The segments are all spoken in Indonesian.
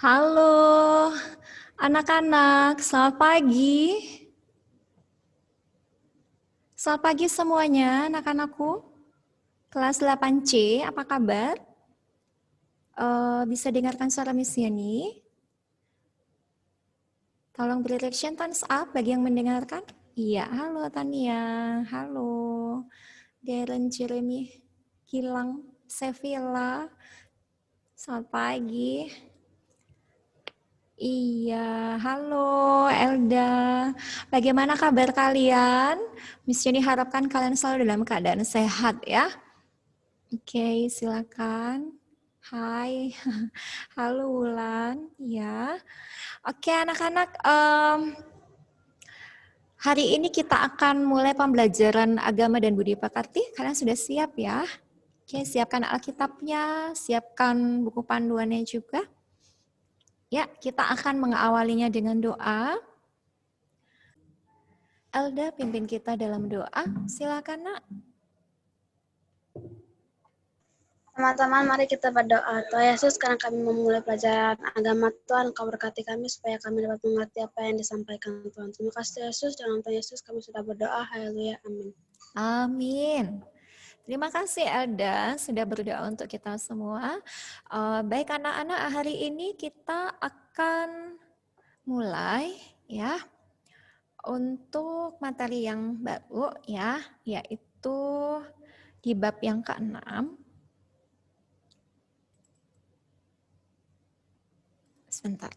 Halo, anak-anak, selamat pagi. Selamat pagi semuanya, anak-anakku. Kelas 8C, apa kabar? Bisa dengarkan suara Miss Yani? Tolong beri reaction thumbs up bagi yang mendengarkan. Iya, halo Tania, halo Darren, Jeremy, Gilang, Sevilla. Selamat pagi. Iya, halo Elda. Bagaimana kabar kalian? Miss Jenny harapkan kalian selalu dalam keadaan sehat ya. Oke, silakan. Hai, halo Wulan. Ya, oke anak-anak. Hari ini kita akan mulai pembelajaran agama dan budi pekerti. Kalian sudah siap ya? Oke, siapkan Alkitabnya, siapkan buku panduannya juga. Ya, kita akan mengawalinya dengan doa. Elda pimpin kita dalam doa. Silakan Nak. Teman-teman, mari kita berdoa. Tuhan Yesus, sekarang kami memulai pelajaran agama Tuhan, Kau berkati kami supaya kami dapat mengerti apa yang disampaikan Tuhan. Terima kasih Yesus, dalam Tuhan Yesus kami sudah berdoa. Haleluya, amin. Amin. Terima kasih Elda sudah berdoa untuk kita semua. Baik anak-anak, hari ini kita akan mulai ya untuk materi yang baru ya, yaitu di bab yang ke-6. Sebentar.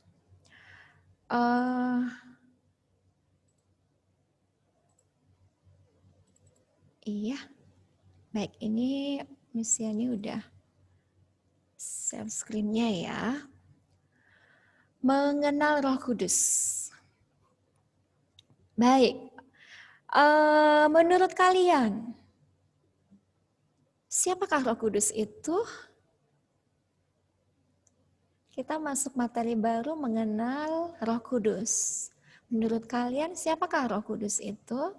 Iya. Baik, ini Miss Yani udah share screen-nya ya. Mengenal Roh Kudus. Baik. Menurut kalian, siapakah Roh Kudus itu? Kita masuk materi baru mengenal Roh Kudus. Menurut kalian, siapakah Roh Kudus itu?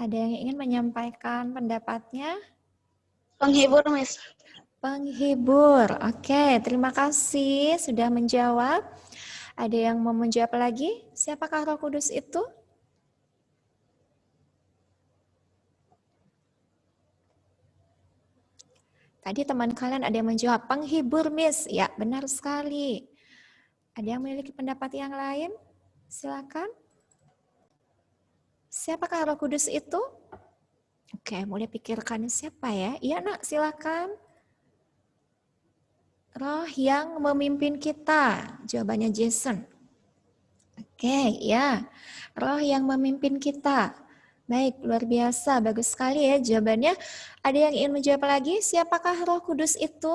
Ada yang ingin menyampaikan pendapatnya? Penghibur, Miss. Penghibur. Oke, terima kasih sudah menjawab. Ada yang mau menjawab lagi? Siapakah Roh Kudus itu? Tadi teman kalian ada yang menjawab, penghibur Miss. Ya, benar sekali. Ada yang memiliki pendapat yang lain? Silakan. Siapakah Roh Kudus itu? Oke, mulai pikirkan siapa ya? Iya Nak, silakan. Roh yang memimpin kita. Jawabannya Jason. Oke, ya. Roh yang memimpin kita. Baik, luar biasa. Bagus sekali ya jawabannya. Ada yang ingin menjawab lagi? Siapakah Roh Kudus itu?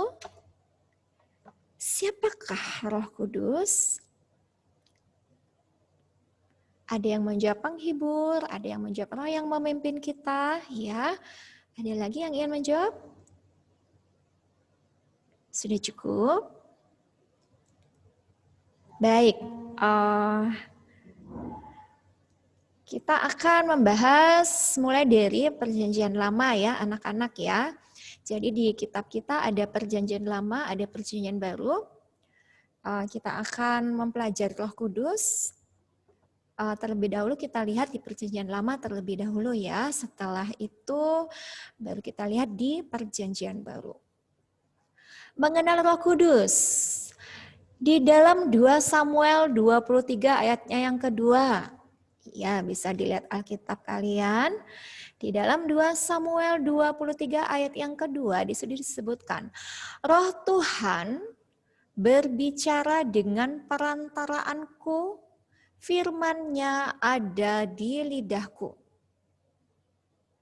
Siapakah Roh Kudus? Ada yang menjawab penghibur, ada yang menjawab roh yang memimpin kita, ya. Ada lagi yang ingin menjawab? Sudah cukup? Baik, kita akan membahas mulai dari Perjanjian Lama ya, anak-anak ya. Jadi di kitab kita ada Perjanjian Lama, ada Perjanjian Baru. Kita akan mempelajari Roh Kudus. Terlebih dahulu kita lihat di Perjanjian Lama terlebih dahulu ya. Setelah itu baru kita lihat di Perjanjian Baru. Mengenal Roh Kudus. Di dalam 2 Samuel 23 ayatnya yang kedua. Ya, bisa dilihat Alkitab kalian. Di dalam 2 Samuel 23 ayat yang kedua disebutkan, Roh Tuhan berbicara dengan perantaraanku, firman-Nya ada di lidahku.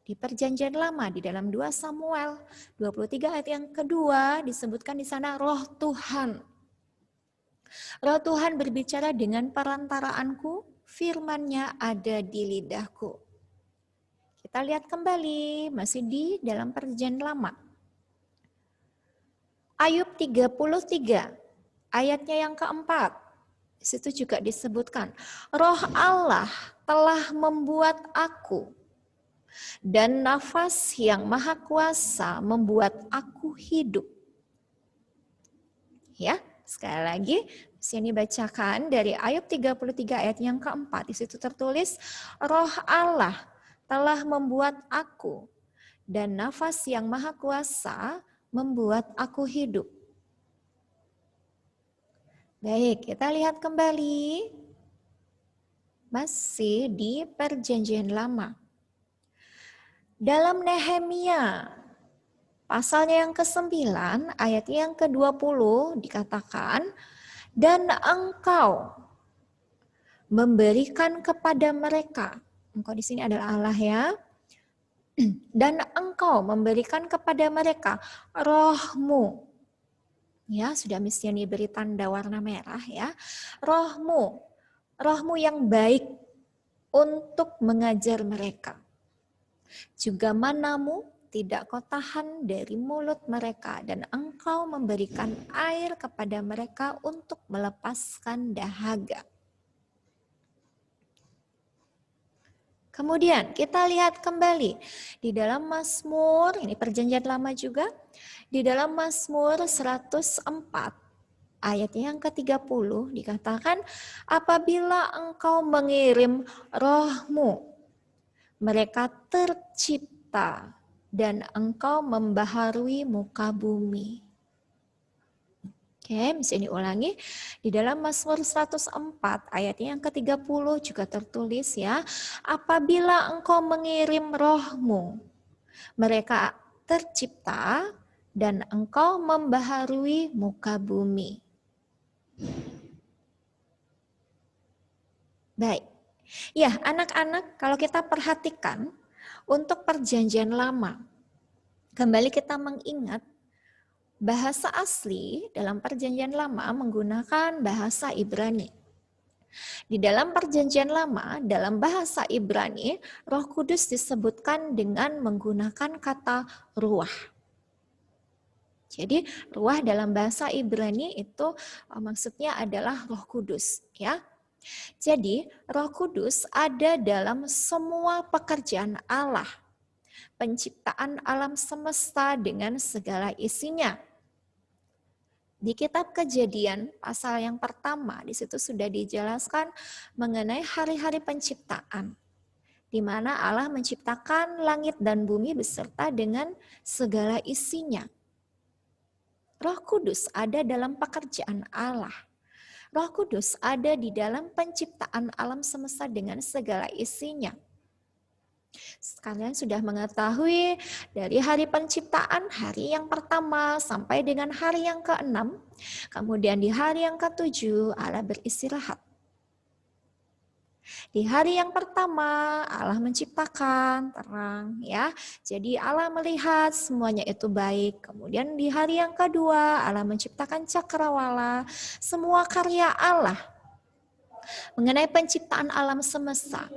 Di Perjanjian Lama di dalam 2 Samuel 23 ayat yang kedua disebutkan di sana Roh Tuhan. Roh Tuhan berbicara dengan perantaraanku, firman-Nya ada di lidahku. Kita lihat kembali, masih di dalam Perjanjian Lama. Ayub 33, ayatnya yang keempat. Di situ juga disebutkan, Roh Allah telah membuat aku, dan nafas yang maha kuasa membuat aku hidup. Ya, Sekali lagi, sini bacakan dari Ayub 33 ayat yang keempat. Di situ tertulis, Roh Allah telah membuat aku, dan nafas yang maha kuasa membuat aku hidup. Baik, kita lihat kembali. Masih di Perjanjian Lama. Dalam Nehemia, pasalnya yang ke-9, ayat yang ke-20 dikatakan, dan engkau memberikan kepada mereka, engkau di sini adalah Allah ya, dan engkau memberikan kepada mereka rohmu. Ya, sudah mestinya diberi tanda warna merah ya. Rohmu yang baik untuk mengajar mereka. Juga manamu tidak kau tahan dari mulut mereka, dan engkau memberikan air kepada mereka untuk melepaskan dahaga. Kemudian kita lihat kembali di dalam Mazmur, ini perjanjian lama juga, di dalam Mazmur 104 ayat yang ke-30 dikatakan, apabila engkau mengirim rohmu, mereka tercipta dan engkau membaharui muka bumi. Oke, bisa diulangi. Di dalam Mazmur 104 ayat yang ke-30 juga tertulis ya, apabila engkau mengirim rohmu, mereka tercipta dan engkau membaharui muka bumi. Baik. Ya, anak-anak, kalau kita perhatikan untuk perjanjian lama, kembali kita mengingat bahasa asli dalam perjanjian lama menggunakan bahasa Ibrani. Di dalam perjanjian lama, dalam bahasa Ibrani, Roh Kudus disebutkan dengan menggunakan kata ruah. Jadi ruah dalam bahasa Ibrani itu maksudnya adalah Roh Kudus, ya. Jadi Roh Kudus ada dalam semua pekerjaan Allah, penciptaan alam semesta dengan segala isinya. Di kitab Kejadian pasal yang pertama, di situ sudah dijelaskan mengenai hari-hari penciptaan, di mana Allah menciptakan langit dan bumi beserta dengan segala isinya. Roh Kudus ada dalam pekerjaan Allah. Roh Kudus ada di dalam penciptaan alam semesta dengan segala isinya. Kalian sudah mengetahui dari hari penciptaan, hari yang pertama sampai dengan hari yang ke-6. Kemudian di hari yang ke-7 Allah beristirahat. Di hari yang pertama Allah menciptakan terang ya. Jadi Allah melihat semuanya itu baik. Kemudian di hari yang kedua Allah menciptakan cakrawala. Semua karya Allah mengenai penciptaan alam semesta.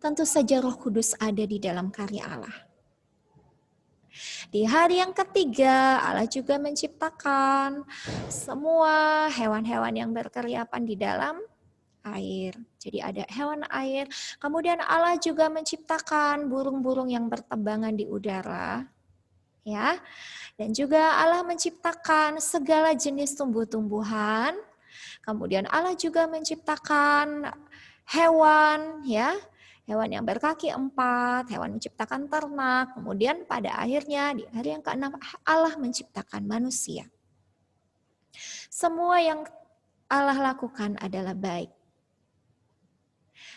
Tentu saja Roh Kudus ada di dalam karya Allah. Di hari yang ketiga Allah juga menciptakan semua hewan-hewan yang berkeriapan di dalam air. Jadi ada hewan air. Kemudian Allah juga menciptakan burung-burung yang bertebangan di udara. Ya. Dan juga Allah menciptakan segala jenis tumbuh-tumbuhan. Kemudian Allah juga menciptakan hewan, ya. Hewan yang berkaki 4, hewan menciptakan ternak. Kemudian pada akhirnya di hari yang ke-6 Allah menciptakan manusia. Semua yang Allah lakukan adalah baik.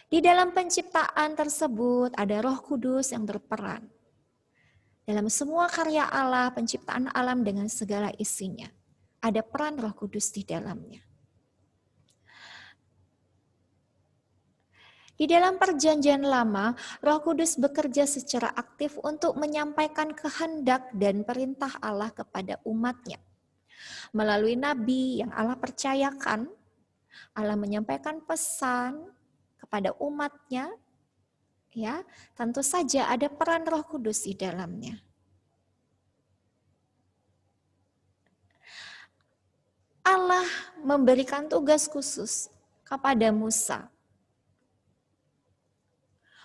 Di dalam penciptaan tersebut ada Roh Kudus yang berperan. Dalam semua karya Allah, penciptaan alam dengan segala isinya. Ada peran Roh Kudus di dalamnya. Di dalam perjanjian lama, Roh Kudus bekerja secara aktif untuk menyampaikan kehendak dan perintah Allah kepada umatnya. Melalui nabi yang Allah percayakan, Allah menyampaikan pesan kepada umatnya, ya, tentu saja ada peran Roh Kudus di dalamnya. Allah memberikan tugas khusus kepada Musa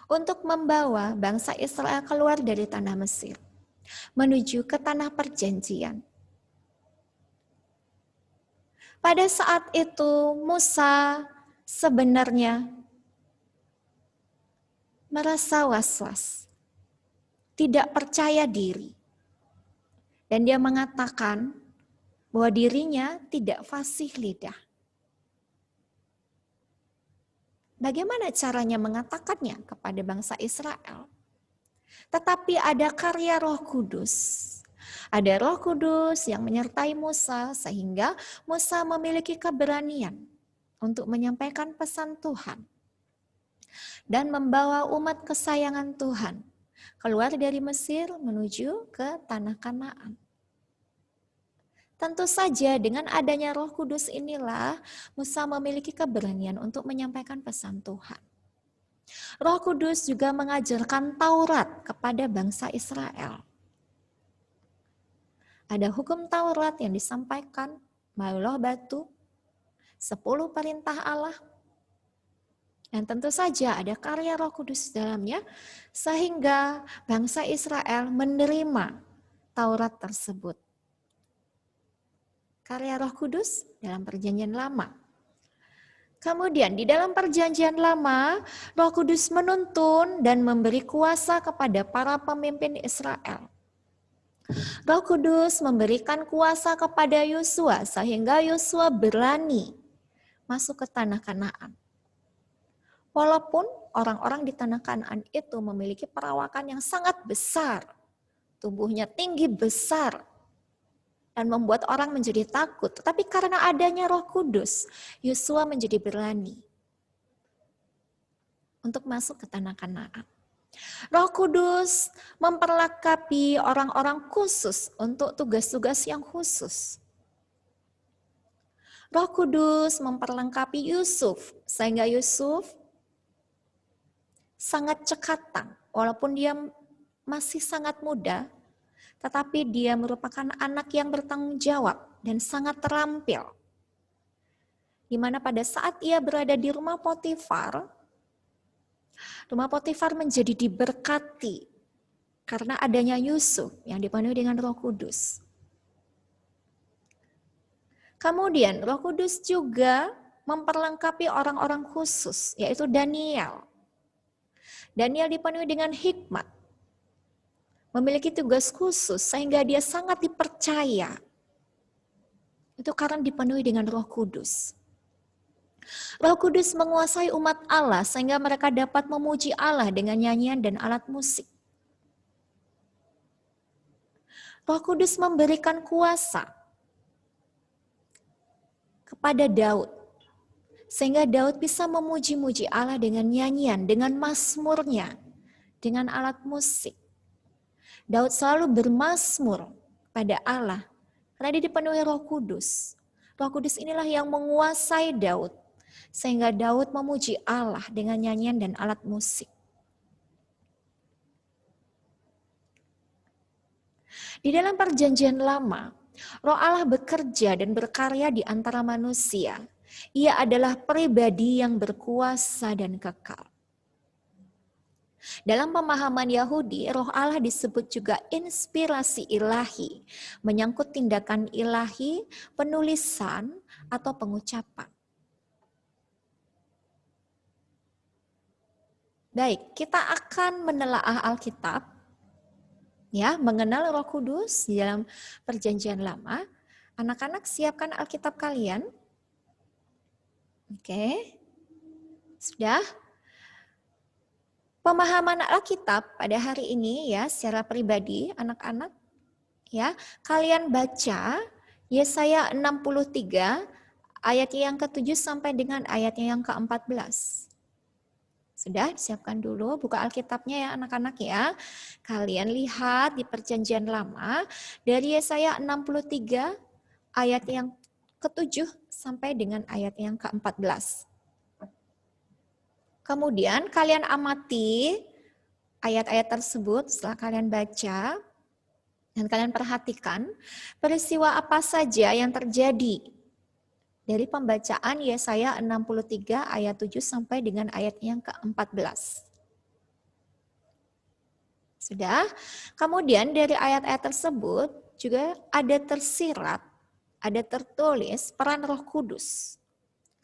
untuk membawa bangsa Israel keluar dari tanah Mesir, menuju ke tanah perjanjian. Pada saat itu Musa sebenarnya merasa was-was, tidak percaya diri. Dan dia mengatakan bahwa dirinya tidak fasih lidah. Bagaimana caranya mengatakannya kepada bangsa Israel? Tetapi ada karya Roh Kudus. Ada Roh Kudus yang menyertai Musa sehingga Musa memiliki keberanian untuk menyampaikan pesan Tuhan dan membawa umat kesayangan Tuhan keluar dari Mesir menuju ke tanah Kanaan. Tentu saja dengan adanya Roh Kudus inilah Musa memiliki keberanian untuk menyampaikan pesan Tuhan. Roh Kudus juga mengajarkan Taurat kepada bangsa Israel. Ada hukum Taurat yang disampaikan melalui batu, 10 perintah Allah, dan tentu saja ada karya Roh Kudus dalamnya, sehingga bangsa Israel menerima Taurat tersebut. Karya Roh Kudus dalam Perjanjian Lama. Kemudian di dalam Perjanjian Lama, Roh Kudus menuntun dan memberi kuasa kepada para pemimpin Israel. Roh Kudus memberikan kuasa kepada Yosua sehingga Yosua berani masuk ke tanah Kanaan. Walaupun orang-orang di tanah Kanaan itu memiliki perawakan yang sangat besar, tubuhnya tinggi besar, dan membuat orang menjadi takut. Tetapi karena adanya Roh Kudus, Yosua menjadi berani untuk masuk ke tanah Kanaan. Roh Kudus memperlengkapi orang-orang khusus untuk tugas-tugas yang khusus. Roh Kudus memperlengkapi Yusuf, sehingga Yusuf sangat cekatan, walaupun dia masih sangat muda, tetapi dia merupakan anak yang bertanggung jawab dan sangat terampil. Di mana pada saat ia berada di rumah Potifar menjadi diberkati karena adanya Yusuf yang dipenuhi dengan Roh Kudus. Kemudian Roh Kudus juga memperlengkapi orang-orang khusus, yaitu Daniel. Daniel dipenuhi dengan hikmat, memiliki tugas khusus sehingga dia sangat dipercaya. Itu karena dipenuhi dengan Roh Kudus. Roh Kudus menguasai umat Allah sehingga mereka dapat memuji Allah dengan nyanyian dan alat musik. Roh Kudus memberikan kuasa kepada Daud sehingga Daud bisa memuji-muji Allah dengan nyanyian, dengan mazmurnya, dengan alat musik. Daud selalu bermazmur pada Allah karena dia dipenuhi Roh Kudus. Roh Kudus inilah yang menguasai Daud sehingga Daud memuji Allah dengan nyanyian dan alat musik. Di dalam Perjanjian Lama, Roh Allah bekerja dan berkarya di antara manusia. Ia adalah pribadi yang berkuasa dan kekal. Dalam pemahaman Yahudi, Roh Allah disebut juga inspirasi ilahi, menyangkut tindakan ilahi, penulisan, atau pengucapan. Baik, kita akan menelaah Alkitab, ya, mengenal Roh Kudus di dalam Perjanjian Lama. Anak-anak siapkan Alkitab kalian. Oke, sudah. Pemahaman Alkitab pada hari ini ya secara pribadi anak-anak ya, kalian baca Yesaya 63 ayat yang ke-7 sampai dengan ayatnya yang ke-14. Sudah siapkan dulu, buka Alkitabnya ya anak-anak ya. Kalian lihat di Perjanjian Lama dari Yesaya 63 ayat yang ke-7 sampai dengan ayat yang ke-14. Kemudian kalian amati ayat-ayat tersebut setelah kalian baca dan kalian perhatikan peristiwa apa saja yang terjadi dari pembacaan Yesaya 63 ayat 7 sampai dengan ayat yang ke-14. Sudah? Kemudian dari ayat-ayat tersebut juga ada tersirat ada tertulis peran Roh Kudus.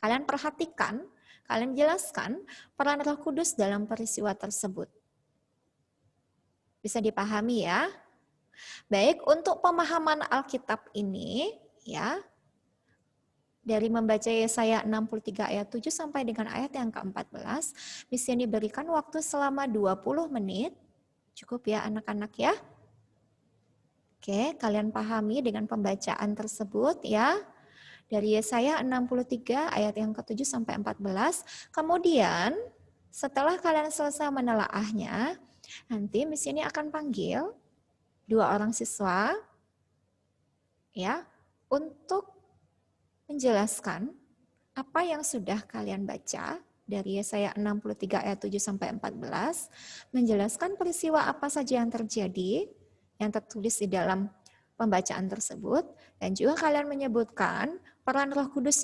Kalian perhatikan, kalian jelaskan peran Roh Kudus dalam peristiwa tersebut. Bisa dipahami ya? Baik, untuk pemahaman Alkitab ini ya, dari membaca Yesaya 63 ayat 7 sampai dengan ayat yang ke-14, misi yang diberikan waktu selama 20 menit. Cukup ya anak-anak ya. Oke, kalian pahami dengan pembacaan tersebut ya. Dari Yesaya 63 ayat yang ke-7 sampai 14. Kemudian setelah kalian selesai menelaahnya, nanti misi ini akan panggil 2 orang siswa ya untuk menjelaskan apa yang sudah kalian baca dari Yesaya 63 ayat 7 sampai 14, menjelaskan peristiwa apa saja yang terjadi, yang tertulis di dalam pembacaan tersebut, dan juga kalian menyebutkan peran Roh Kudus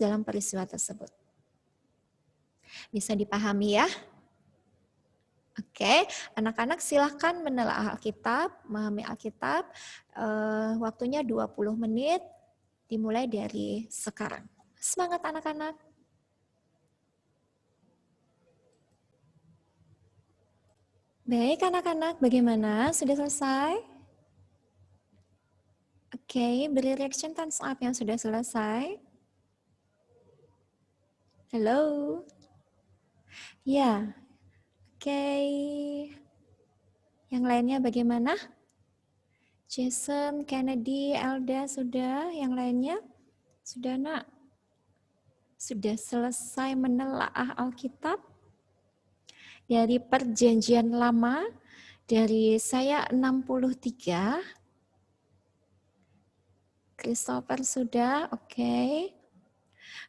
dalam peristiwa tersebut. Bisa dipahami ya? Oke, anak-anak silahkan menelaah Alkitab, memahami Alkitab. Waktunya 20 menit, dimulai dari sekarang. Semangat anak-anak. Baik anak-anak, bagaimana? Sudah selesai? Oke, beri reaction thumbs up yang sudah selesai. Halo? Ya, oke. Yang lainnya bagaimana? Jason, Kennedy, Elda sudah? Yang lainnya? Sudah nak? Sudah selesai menelaah Alkitab? Dari Perjanjian Lama, dari Yesaya 63. Christopher sudah, oke.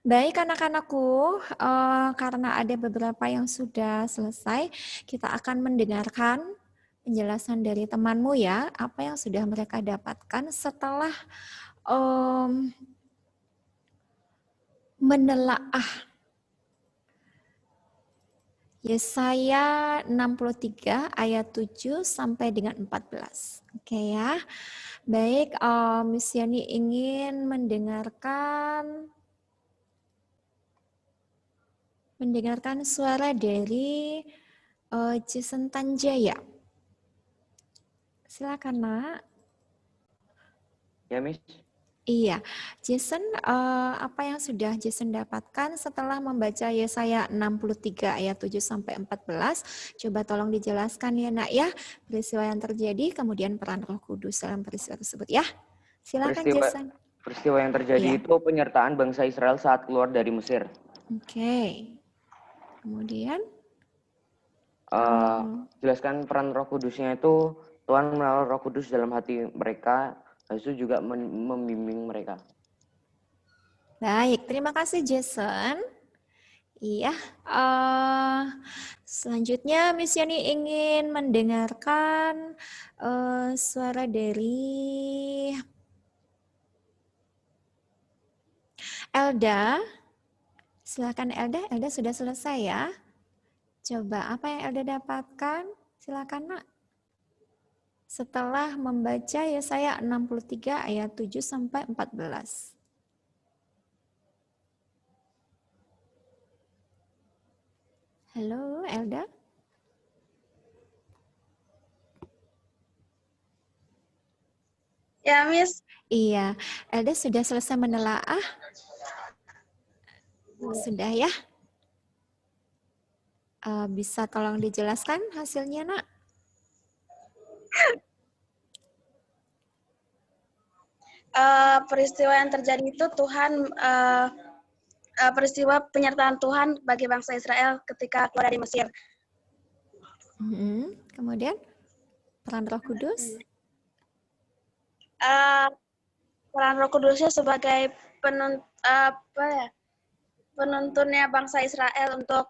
Baik anak-anakku, karena ada beberapa yang sudah selesai, kita akan mendengarkan penjelasan dari temanmu ya, apa yang sudah mereka dapatkan setelah menelaah Yesaya 63 ayat 7 sampai dengan 14. Oke ya. Baik, Miss Yani ingin mendengarkan suara dari Jason Tanjaya. Silakan, Nak. Ya, Miss. Iya, Jason, apa yang sudah Jason dapatkan setelah membaca Yesaya 63 ayat 7 sampai 14? Coba tolong dijelaskan ya, Nak ya, peristiwa yang terjadi, kemudian peran Roh Kudus dalam peristiwa tersebut ya. Silakan Jason. Peristiwa yang terjadi itu penyertaan bangsa Israel saat keluar dari Mesir. Oke. Kemudian jelaskan peran Roh Kudusnya itu Tuhan menaruh Roh Kudus dalam hati mereka, itu juga membimbing mereka. Baik, terima kasih Jason. Iya, selanjutnya Miss Yani ingin mendengarkan suara dari Elda. Silakan Elda, Elda sudah selesai ya. Coba apa yang Elda dapatkan? Silakan Nak. Setelah membaca Yesaya 63 ayat 7 sampai 14. Halo, Elda. Ya, Miss. Iya, Elda sudah selesai menelaah? Sudah ya? Bisa tolong dijelaskan hasilnya, Nak? Peristiwa yang terjadi itu Tuhan, peristiwa penyertaan Tuhan bagi bangsa Israel ketika keluar dari Mesir. Kemudian peran Roh Kudus? Peran Roh Kudusnya sebagai penuntunnya bangsa Israel untuk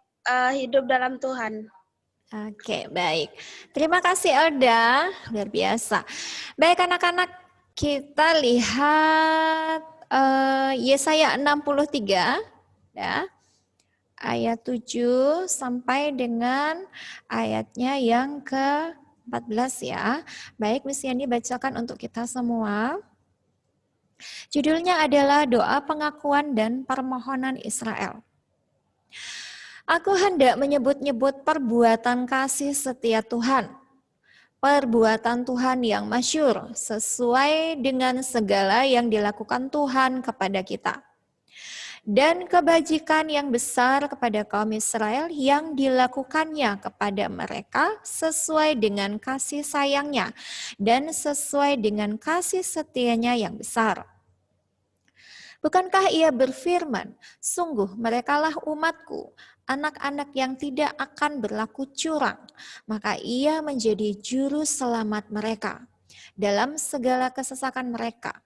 hidup dalam Tuhan. Oke, baik. Terima kasih Elda, luar biasa. Baik anak-anak, kita lihat Yesaya 63 ya. Ayat 7 sampai dengan ayatnya yang ke-14 ya. Baik, Miss Yani bacakan untuk kita semua. Judulnya adalah Doa Pengakuan dan Permohonan Israel. Aku hendak menyebut-nyebut perbuatan kasih setia Tuhan, perbuatan Tuhan yang masyhur sesuai dengan segala yang dilakukan Tuhan kepada kita, dan kebajikan yang besar kepada kaum Israel yang dilakukannya kepada mereka sesuai dengan kasih sayangnya dan sesuai dengan kasih setianya yang besar. Bukankah ia berfirman, sungguh merekalah umatku, anak-anak yang tidak akan berlaku curang, maka ia menjadi juru selamat mereka dalam segala kesesakan mereka.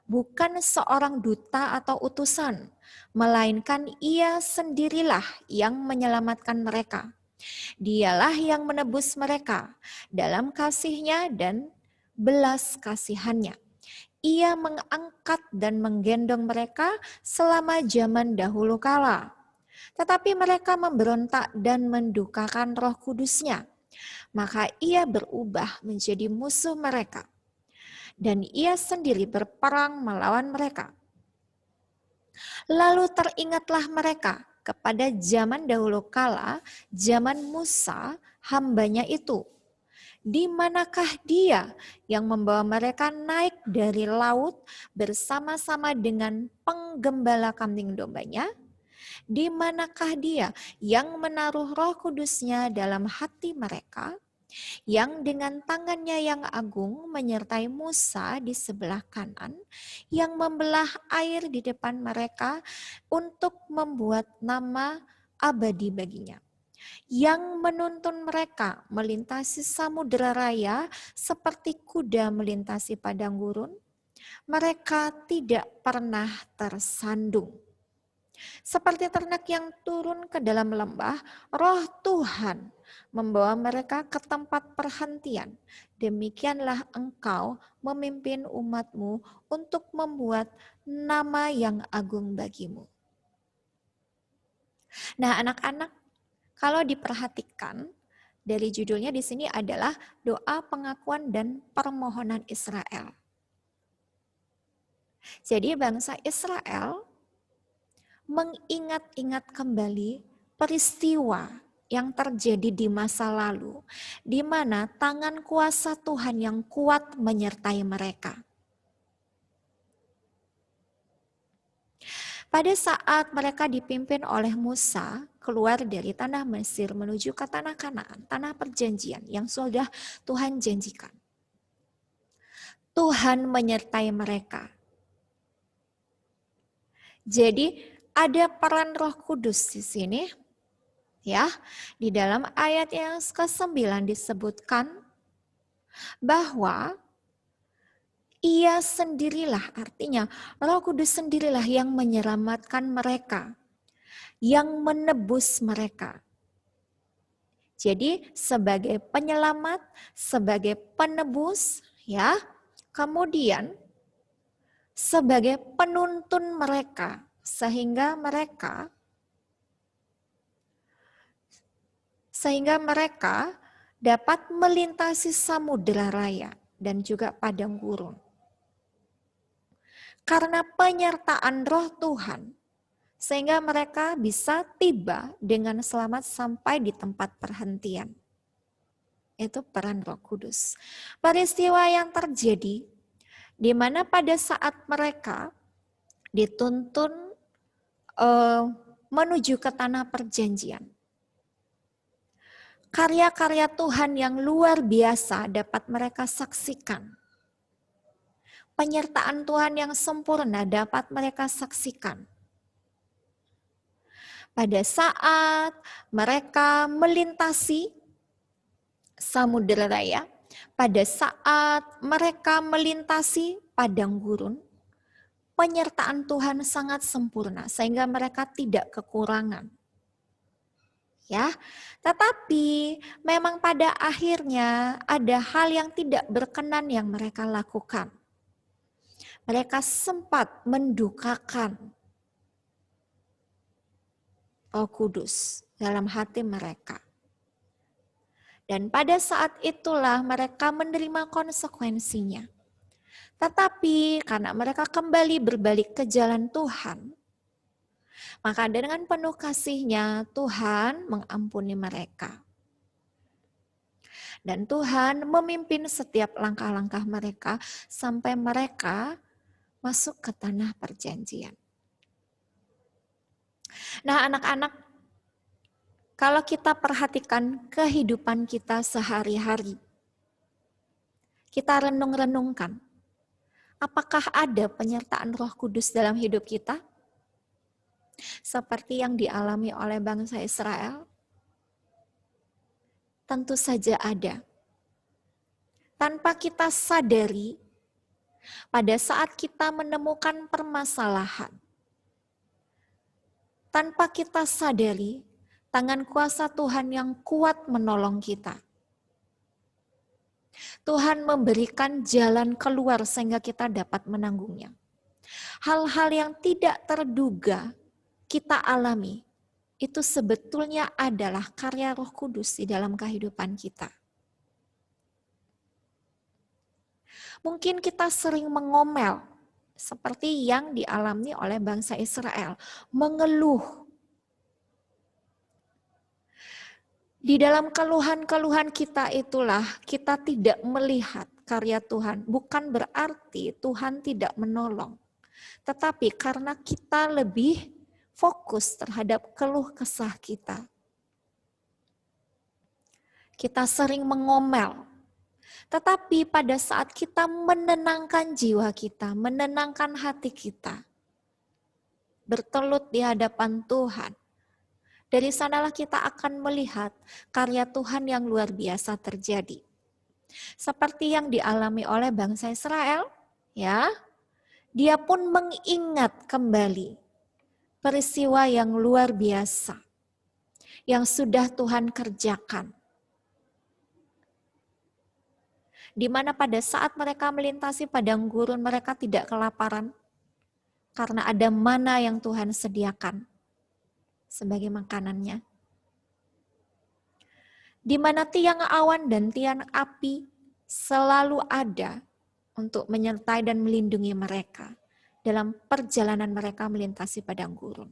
Bukan seorang duta atau utusan, melainkan ia sendirilah yang menyelamatkan mereka. Dialah yang menebus mereka dalam kasih-Nya dan belas kasihan-Nya. Ia mengangkat dan menggendong mereka selama zaman dahulu kala. Tetapi mereka memberontak dan mendukakan Roh Kudus-Nya. Maka ia berubah menjadi musuh mereka. Dan ia sendiri berperang melawan mereka. Lalu teringatlah mereka kepada zaman dahulu kala, zaman Musa, hambanya itu. Di manakah dia yang membawa mereka naik dari laut bersama-sama dengan penggembala kambing dombanya? Di manakah dia yang menaruh Roh Kudus-Nya dalam hati mereka? Yang dengan tangannya yang agung menyertai Musa di sebelah kanan, yang membelah air di depan mereka untuk membuat nama abadi baginya, yang menuntun mereka melintasi samudera raya seperti kuda melintasi padang gurun. Mereka tidak pernah tersandung. Seperti ternak yang turun ke dalam lembah, Roh Tuhan membawa mereka ke tempat perhentian. Demikianlah engkau memimpin umatmu untuk membuat nama yang agung bagimu. Nah, anak-anak, kalau diperhatikan dari judulnya di sini adalah doa pengakuan dan permohonan Israel. Jadi bangsa Israel mengingat-ingat kembali peristiwa yang terjadi di masa lalu, di mana tangan kuasa Tuhan yang kuat menyertai mereka. Pada saat mereka dipimpin oleh Musa keluar dari tanah Mesir menuju ke tanah Kanaan, tanah perjanjian yang sudah Tuhan janjikan. Tuhan menyertai mereka. Jadi ada peran Roh Kudus di sini, ya. Di dalam ayat yang ke-9 disebutkan bahwa ia sendirilah, artinya Roh Kudus sendirilah yang menyelamatkan mereka, yang menebus mereka. Jadi sebagai penyelamat, sebagai penebus, ya. Kemudian sebagai penuntun mereka, sehingga mereka dapat melintasi samudera raya dan juga padang gurun. Karena penyertaan Roh Tuhan, sehingga mereka bisa tiba dengan selamat sampai di tempat perhentian. Itu peran Roh Kudus. Peristiwa yang terjadi di mana pada saat mereka dituntun menuju ke tanah perjanjian, karya-karya Tuhan yang luar biasa dapat mereka saksikan. Penyertaan Tuhan yang sempurna dapat mereka saksikan. Pada saat mereka melintasi samudera raya, pada saat mereka melintasi padang gurun, penyertaan Tuhan sangat sempurna sehingga mereka tidak kekurangan. Ya, tetapi memang pada akhirnya ada hal yang tidak berkenan yang mereka lakukan. Mereka sempat mendukakan Roh Kudus dalam hati mereka. Dan pada saat itulah mereka menerima konsekuensinya. Tetapi karena mereka kembali berbalik ke jalan Tuhan, maka dengan penuh kasih-Nya Tuhan mengampuni mereka. Dan Tuhan memimpin setiap langkah-langkah mereka sampai mereka masuk ke tanah perjanjian. Nah, anak-anak, kalau kita perhatikan kehidupan kita sehari-hari, kita renung-renungkan, apakah ada penyertaan Roh Kudus dalam hidup kita? Seperti yang dialami oleh bangsa Israel? Tentu saja ada. Tanpa kita sadari, pada saat kita menemukan permasalahan, tanpa kita sadari, tangan kuasa Tuhan yang kuat menolong kita. Tuhan memberikan jalan keluar sehingga kita dapat menanggungnya. Hal-hal yang tidak terduga kita alami, itu sebetulnya adalah karya Roh Kudus di dalam kehidupan kita. Mungkin kita sering mengomel, seperti yang dialami oleh bangsa Israel, mengeluh. Di dalam keluhan-keluhan kita itulah kita tidak melihat karya Tuhan. Bukan berarti Tuhan tidak menolong. Tetapi karena kita lebih fokus terhadap keluh kesah kita. Kita sering mengomel. Tetapi pada saat kita menenangkan jiwa kita, menenangkan hati kita, bertelut di hadapan Tuhan, dari sanalah kita akan melihat karya Tuhan yang luar biasa terjadi. Seperti yang dialami oleh bangsa Israel, ya, dia pun mengingat kembali peristiwa yang luar biasa yang sudah Tuhan kerjakan. Di mana pada saat mereka melintasi padang gurun mereka tidak kelaparan karena ada mana yang Tuhan sediakan sebagai makanannya. Di mana tiang awan dan tiang api selalu ada untuk menyertai dan melindungi mereka dalam perjalanan mereka melintasi padang gurun.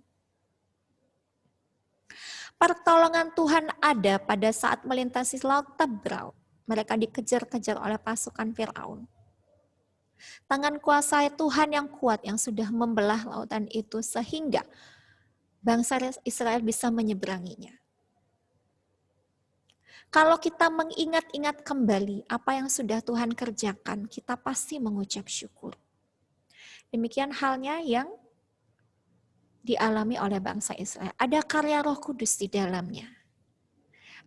Pertolongan Tuhan ada pada saat melintasi laut Tebrau. Mereka dikejar-kejar oleh pasukan Firaun. Tangan kuasa Tuhan yang kuat yang sudah membelah lautan itu sehingga bangsa Israel bisa menyeberanginya. Kalau kita mengingat-ingat kembali apa yang sudah Tuhan kerjakan, kita pasti mengucap syukur. Demikian halnya yang dialami oleh bangsa Israel. Ada karya Roh Kudus di dalamnya.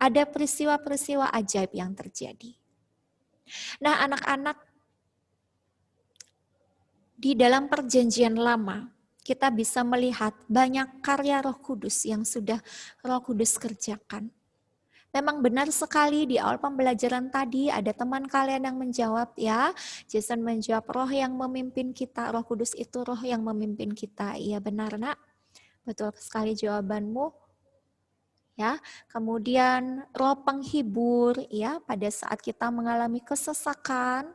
Ada peristiwa-peristiwa ajaib yang terjadi. Nah, anak-anak, di dalam perjanjian lama, kita bisa melihat banyak karya Roh Kudus yang sudah Roh Kudus kerjakan. Memang benar sekali di awal pembelajaran tadi ada teman kalian yang menjawab ya. Jason menjawab roh yang memimpin kita, Roh Kudus itu roh yang memimpin kita. Iya benar nak, betul sekali jawabanmu. Ya, kemudian roh penghibur ya pada saat kita mengalami kesesakan,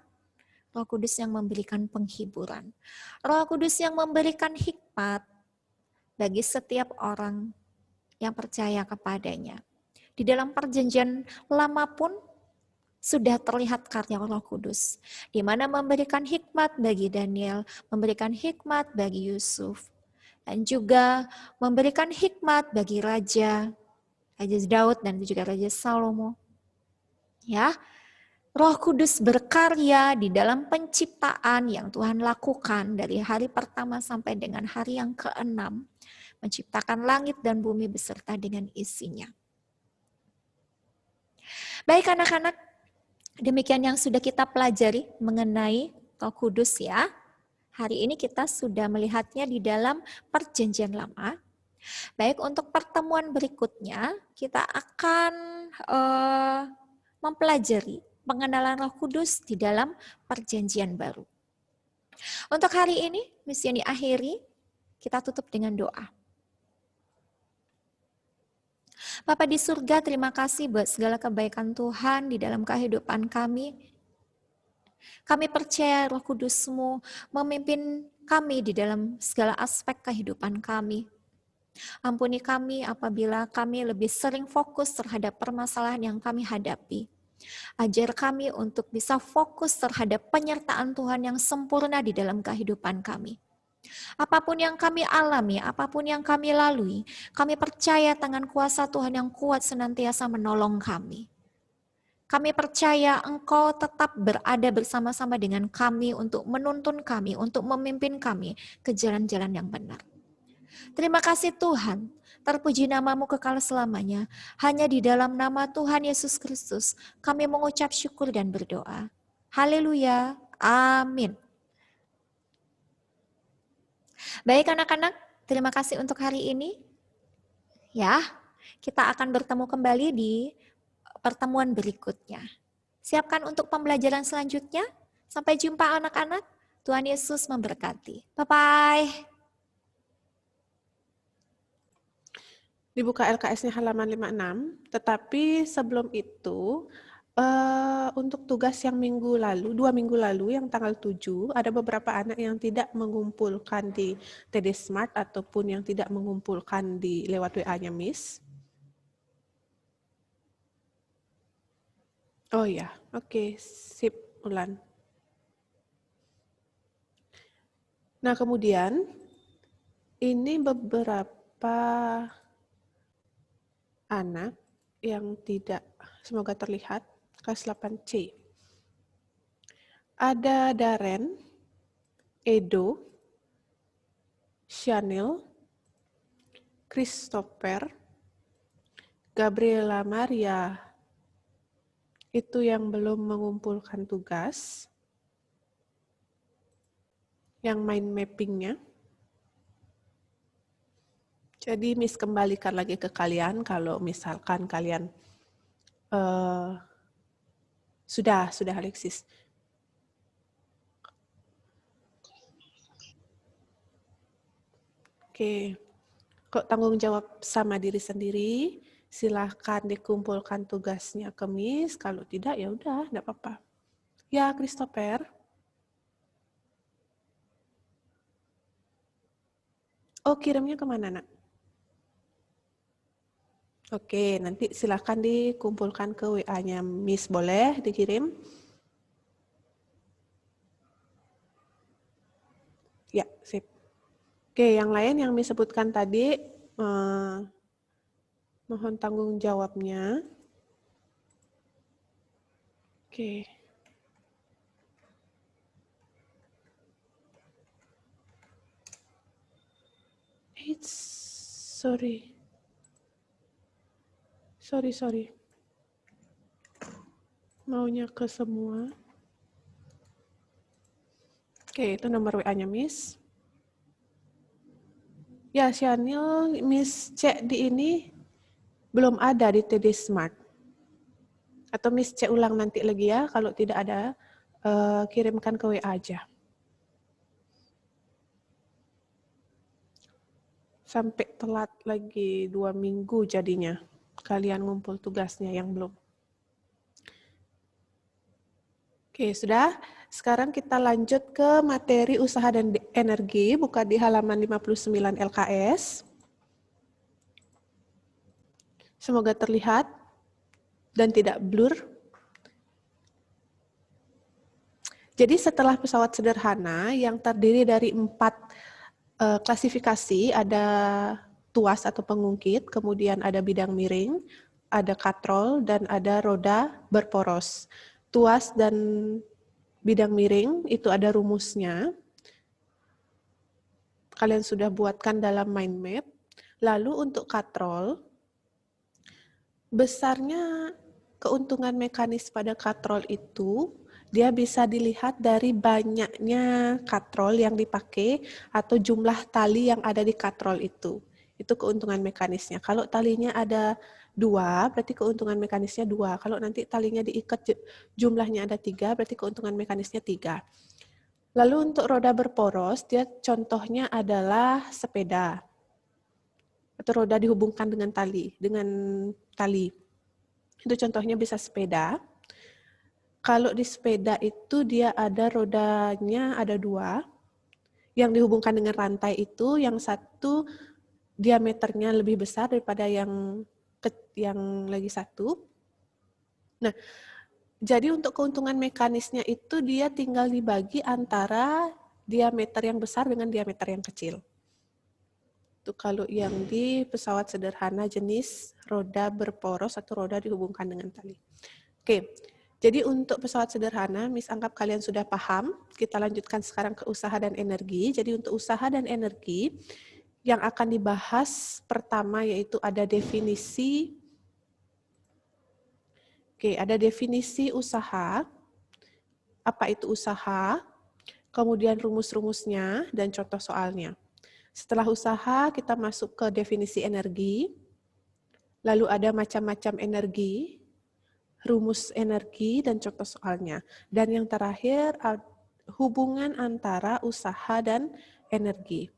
Roh Kudus yang memberikan penghiburan. Roh Kudus yang memberikan hikmat bagi setiap orang yang percaya kepadanya. Di dalam perjanjian lama pun sudah terlihat karya Roh Kudus, di mana memberikan hikmat bagi Daniel, memberikan hikmat bagi Yusuf, dan juga memberikan hikmat bagi Raja Daud dan juga Raja Salomo. Ya, Roh Kudus berkarya di dalam penciptaan yang Tuhan lakukan dari hari pertama sampai dengan hari yang ke-6, menciptakan langit dan bumi beserta dengan isinya. Baik anak-anak, demikian yang sudah kita pelajari mengenai Roh Kudus ya. Hari ini kita sudah melihatnya di dalam perjanjian lama. Baik, untuk pertemuan berikutnya kita akan mempelajari pengenalan Roh Kudus di dalam perjanjian baru. Untuk hari ini, misi yang diakhiri, kita tutup dengan doa. Bapa di surga, terima kasih buat segala kebaikan Tuhan di dalam kehidupan kami. Kami percaya Roh Kudus-Mu memimpin kami di dalam segala aspek kehidupan kami. Ampuni kami apabila kami lebih sering fokus terhadap permasalahan yang kami hadapi. Ajar kami untuk bisa fokus terhadap penyertaan Tuhan yang sempurna di dalam kehidupan kami. Apapun yang kami alami, apapun yang kami lalui, kami percaya tangan kuasa Tuhan yang kuat senantiasa menolong kami. Kami percaya Engkau tetap berada bersama-sama dengan kami untuk menuntun kami, untuk memimpin kami ke jalan-jalan yang benar. Terima kasih Tuhan, terpuji namamu kekal selamanya. Hanya di dalam nama Tuhan Yesus Kristus kami mengucap syukur dan berdoa. Haleluya, amin. Baik anak-anak, terima kasih untuk hari ini. Ya, kita akan bertemu kembali di pertemuan berikutnya. Siapkan untuk pembelajaran selanjutnya. Sampai jumpa anak-anak. Tuhan Yesus memberkati. Bye-bye. Dibuka LKS-nya halaman 56, tetapi sebelum itu, untuk tugas yang 2 minggu lalu, yang tanggal 7, ada beberapa anak yang tidak mengumpulkan di TD Smart ataupun yang tidak mengumpulkan di lewat WA-nya Miss. Oh ya, oke, sip, Ulan. Nah, kemudian ini beberapa anak yang tidak, semoga terlihat, kelas 8C. Ada Daren, Edo, Chanel, Christopher, Gabriela Maria, itu yang belum mengumpulkan tugas, yang mind mappingnya. Jadi Miss kembalikan lagi ke kalian kalau misalkan kalian sudah Alexis. Oke, kok tanggung jawab sama diri sendiri, silahkan dikumpulkan tugasnya ke Miss. Kalau tidak ya udah, enggak apa-apa. Ya, Christopher. Oh, kirimnya kemana, Nak? Oke, nanti silahkan dikumpulkan ke WA-nya Miss, boleh dikirim? Ya, sip. Oke, yang lain yang Miss sebutkan tadi, mohon tanggung jawabnya. Oke. Sorry. Maunya ke semua. Oke, itu nomor WA-nya Miss. Ya, Chanel, Miss cek di ini belum ada di TD Smart. Atau Miss cek ulang nanti lagi ya, kalau tidak ada, kirimkan ke WA aja. Sampai telat lagi 2 minggu jadinya, kalian ngumpul tugasnya yang belum. Oke, sudah. Sekarang kita lanjut ke materi usaha dan energi, buka di halaman 59 LKS. Semoga terlihat dan tidak blur. Jadi setelah pesawat sederhana yang terdiri dari 4 klasifikasi, ada tuas atau pengungkit, kemudian ada bidang miring, ada katrol, dan ada roda berporos. Tuas dan bidang miring itu ada rumusnya. Kalian sudah buatkan dalam mind map. Lalu untuk katrol, besarnya keuntungan mekanis pada katrol itu, dia bisa dilihat dari banyaknya katrol yang dipakai atau jumlah tali yang ada di katrol itu. Itu keuntungan mekanisnya. Kalau talinya ada 2, berarti keuntungan mekanisnya 2. Kalau nanti talinya diikat jumlahnya ada 3, berarti keuntungan mekanisnya 3. Lalu untuk roda berporos, dia contohnya adalah sepeda. Atau roda dihubungkan dengan tali. Itu contohnya bisa sepeda. Kalau di sepeda itu dia ada rodanya ada 2, yang dihubungkan dengan rantai itu, yang satu diameternya lebih besar daripada yang lagi satu. Nah, jadi untuk keuntungan mekanisnya itu dia tinggal dibagi antara diameter yang besar dengan diameter yang kecil. Itu kalau yang di pesawat sederhana jenis roda berporos atau roda dihubungkan dengan tali. Oke, jadi untuk pesawat sederhana, Miss anggap kalian sudah paham. Kita lanjutkan sekarang ke usaha dan energi. Jadi untuk usaha dan energi, yang akan dibahas pertama yaitu ada definisi. Oke, ada definisi usaha. Apa itu usaha? Kemudian rumus-rumusnya dan contoh soalnya. Setelah usaha, kita masuk ke definisi energi. Lalu ada macam-macam energi, rumus energi, dan contoh soalnya. Dan yang terakhir, hubungan antara usaha dan energi.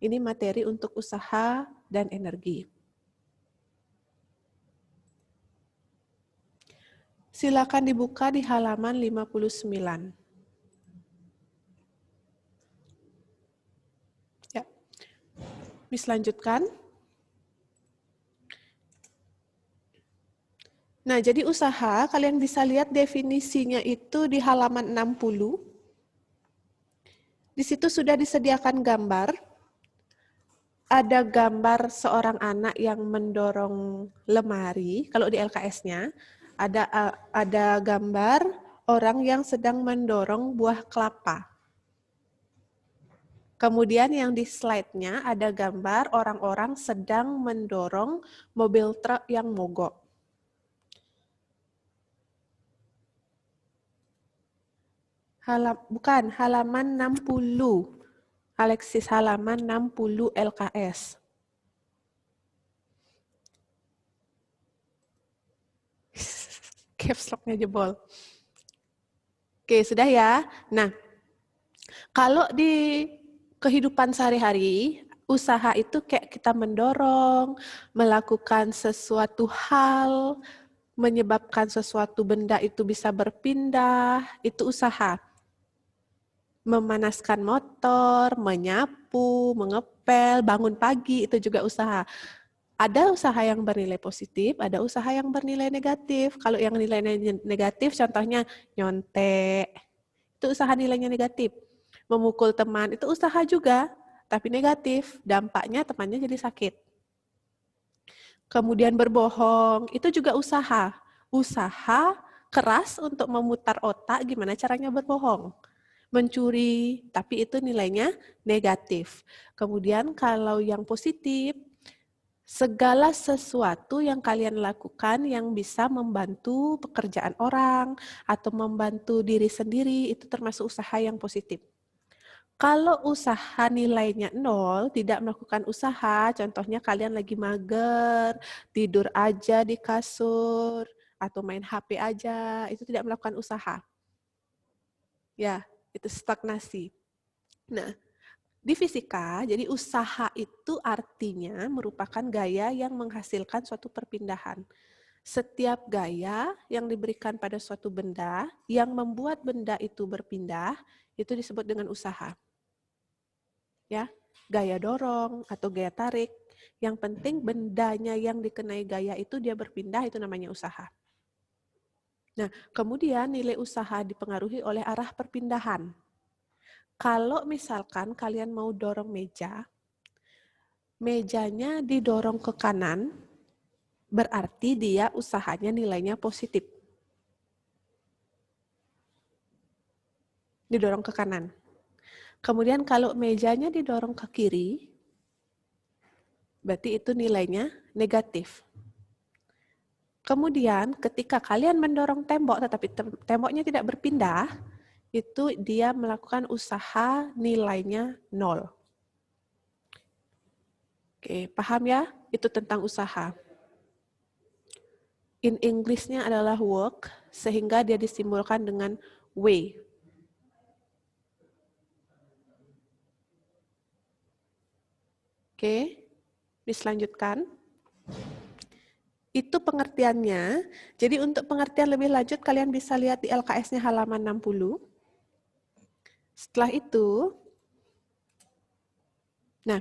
Ini materi untuk usaha dan energi. Silakan dibuka di halaman 59. Ya. Miss lanjutkan. Nah, jadi usaha, kalian bisa lihat definisinya itu di halaman 60. Di situ sudah disediakan gambar. Ada gambar seorang anak yang mendorong lemari, kalau di LKS-nya. Ada gambar orang yang sedang mendorong buah kelapa. Kemudian yang di slide-nya ada gambar orang-orang sedang mendorong mobil truk yang mogok. Bukan, halaman 60. Alexis, halaman 60 LKS. Caps lock-nya jebol. Oke, sudah ya. Nah, kalau di kehidupan sehari-hari, usaha itu kayak kita mendorong, melakukan sesuatu hal, menyebabkan sesuatu benda itu bisa berpindah, itu usaha. Memanaskan motor, menyapu, mengepel, bangun pagi, itu juga usaha. Ada usaha yang bernilai positif, ada usaha yang bernilai negatif. Kalau yang nilainya negatif, contohnya nyontek, itu usaha nilainya negatif. Memukul teman, itu usaha juga, tapi negatif. Dampaknya temannya jadi sakit. Kemudian berbohong, itu juga usaha. Usaha keras untuk memutar otak gimana caranya berbohong. Mencuri, tapi itu nilainya negatif. Kemudian kalau yang positif, segala sesuatu yang kalian lakukan yang bisa membantu pekerjaan orang atau membantu diri sendiri, itu termasuk usaha yang positif. Kalau usaha nilainya 0, tidak melakukan usaha, contohnya kalian lagi mager, tidur aja di kasur, atau main HP aja, itu tidak melakukan usaha. Ya, itu stagnasi. Nah, di fisika, jadi usaha itu artinya merupakan gaya yang menghasilkan suatu perpindahan. Setiap gaya yang diberikan pada suatu benda yang membuat benda itu berpindah, itu disebut dengan usaha. Ya, gaya dorong atau gaya tarik. Yang penting bendanya yang dikenai gaya itu dia berpindah, itu namanya usaha. Nah, kemudian nilai usaha dipengaruhi oleh arah perpindahan. Kalau misalkan kalian mau dorong meja, mejanya didorong ke kanan, berarti dia usahanya nilainya positif. Didorong ke kanan. Kemudian kalau mejanya didorong ke kiri, berarti itu nilainya negatif. Kemudian ketika kalian mendorong tembok tetapi temboknya tidak berpindah, itu dia melakukan usaha nilainya 0. Oke, paham ya? Itu tentang usaha. In English-nya adalah work, sehingga dia disimbolkan dengan way. Oke, diselanjutkan. Itu pengertiannya. Jadi untuk pengertian lebih lanjut kalian bisa lihat di LKS-nya halaman 60. Setelah itu, nah,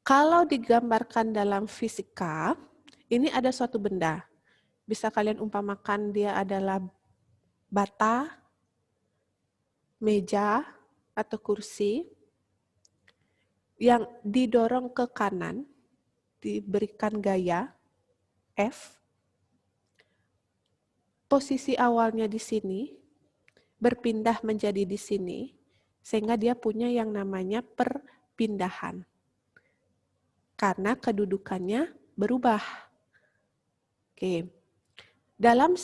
kalau digambarkan dalam fisika, ini ada suatu benda. Bisa kalian umpamakan dia adalah bata, meja, atau kursi yang didorong ke kanan, diberikan gaya F. Posisi awalnya di sini, berpindah menjadi di sini, sehingga dia punya yang namanya perpindahan. Karena kedudukannya berubah. Oke. Dalam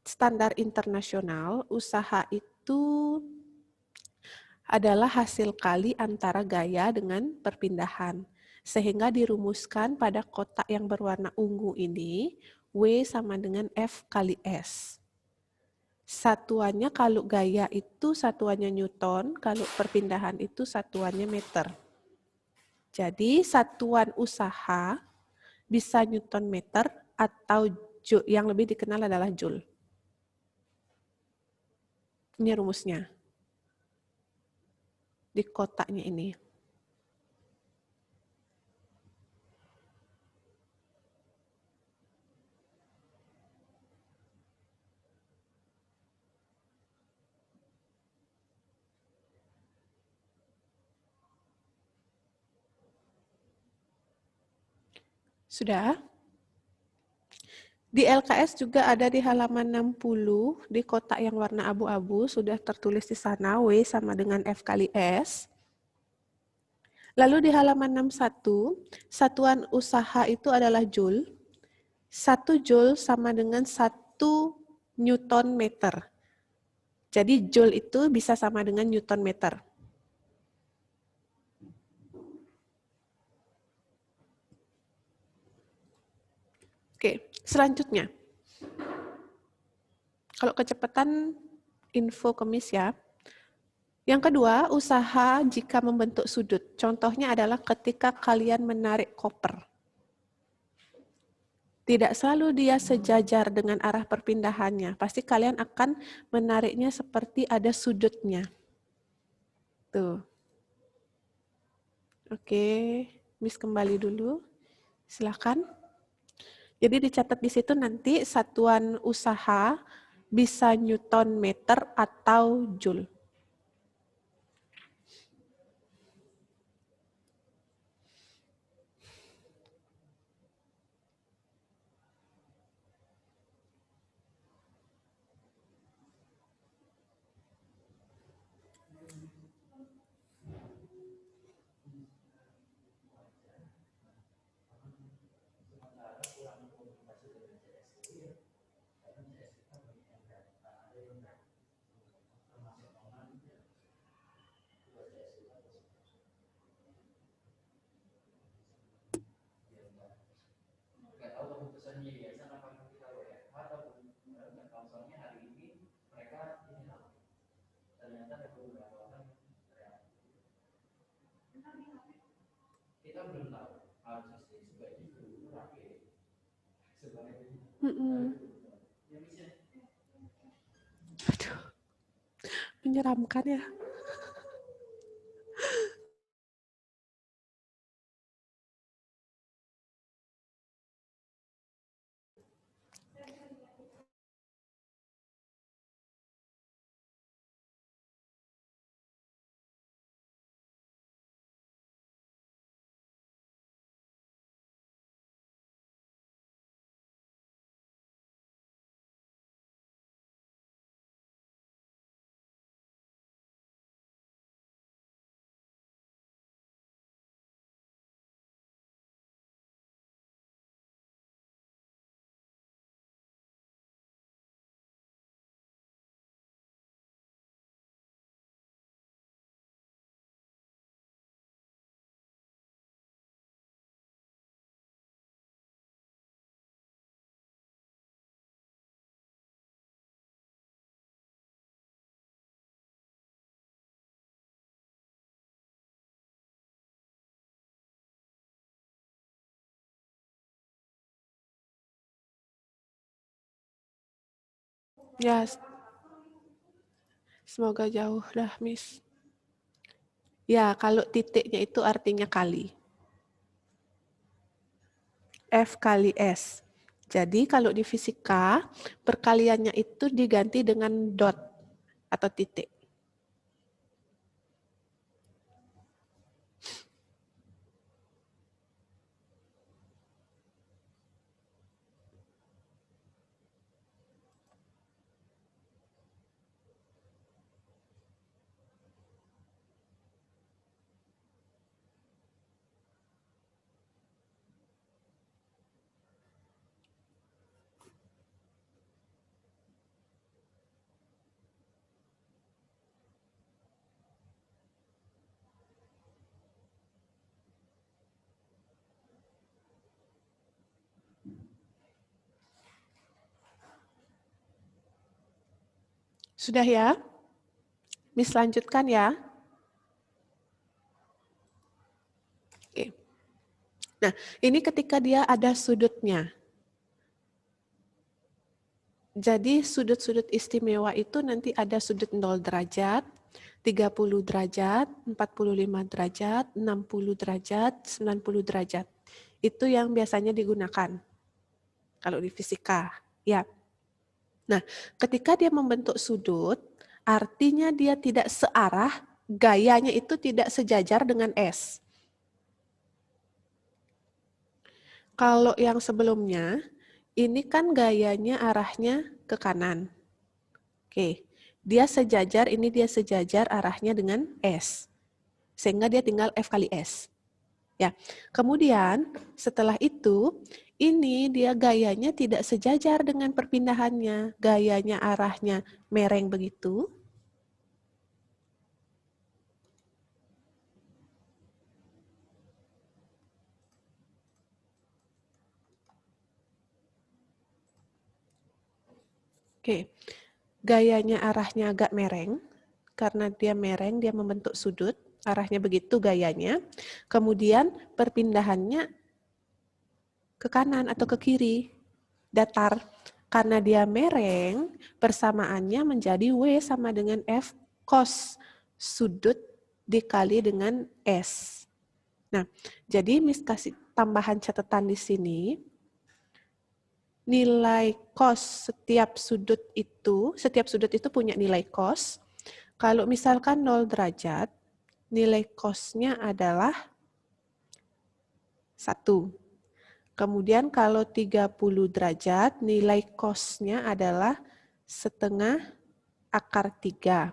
standar internasional, usaha itu adalah hasil kali antara gaya dengan perpindahan. Sehingga dirumuskan pada kotak yang berwarna ungu ini, W sama dengan F kali S. Satuannya kalau gaya itu satuannya Newton, kalau perpindahan itu satuannya meter. Jadi satuan usaha bisa Newton meter atau yang lebih dikenal adalah Joule. Ini rumusnya. Di kotaknya ini. Sudah? Di LKS juga ada di halaman 60, di kotak yang warna abu-abu, sudah tertulis di sana, W sama dengan F kali S. Lalu di halaman 61, satuan usaha itu adalah Joule. 1 Joule sama dengan 1 Newton meter. Jadi Joule itu bisa sama dengan Newton meter. Oke, selanjutnya. Kalau kecepatan info kemis ya. Yang kedua, usaha jika membentuk sudut. Contohnya adalah ketika kalian menarik koper. Tidak selalu dia sejajar dengan arah perpindahannya. Pasti kalian akan menariknya seperti ada sudutnya. Tuh. Oke, Miss kembali dulu. Silakan. Jadi dicatat di situ nanti satuan usaha bisa Newton meter atau Joule. Aduh, menyeramkan ya. Ya, semoga jauh dah, Miss. Ya, kalau titiknya itu artinya kali. F kali S. Jadi kalau di fisika, perkaliannya itu diganti dengan dot atau titik. Sudah ya? Miss lanjutkan ya. Oke. Nah, ini ketika dia ada sudutnya. Jadi sudut-sudut istimewa itu nanti ada sudut 0 derajat, 30 derajat, 45 derajat, 60 derajat, 90 derajat. Itu yang biasanya digunakan kalau di fisika. Ya. Nah, ketika dia membentuk sudut, artinya dia tidak searah, gayanya itu tidak sejajar dengan S. Kalau yang sebelumnya, ini kan gayanya arahnya ke kanan. Oke, dia sejajar, ini dia sejajar arahnya dengan S. Sehingga dia tinggal F kali S. Ya, kemudian setelah itu, ini dia gayanya tidak sejajar dengan perpindahannya. Gayanya arahnya mereng begitu. Oke, gayanya arahnya agak mereng, karena dia mereng, dia membentuk sudut, arahnya begitu gayanya. Kemudian perpindahannya ke kanan atau ke kiri, datar. Karena dia mereng, persamaannya menjadi W sama dengan F cos sudut dikali dengan S. Nah, jadi Miss kasih tambahan catatan di sini. Nilai cos setiap sudut itu punya nilai cos. Kalau misalkan 0 derajat, nilai cosnya adalah 1. Kemudian kalau 30 derajat, nilai cosnya adalah setengah akar 3.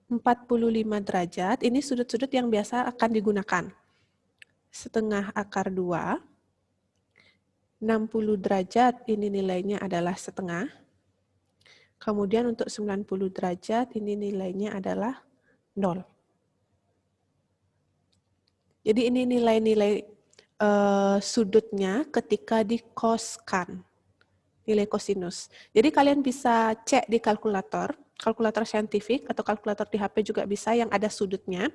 45 derajat, ini sudut-sudut yang biasa akan digunakan. Setengah akar 2. 60 derajat, ini nilainya adalah setengah. Kemudian untuk 90 derajat, ini nilainya adalah 0. Jadi ini nilai-nilai sudutnya ketika dikoskan, nilai kosinus. Jadi kalian bisa cek di kalkulator saintifik atau kalkulator di HP juga bisa yang ada sudutnya.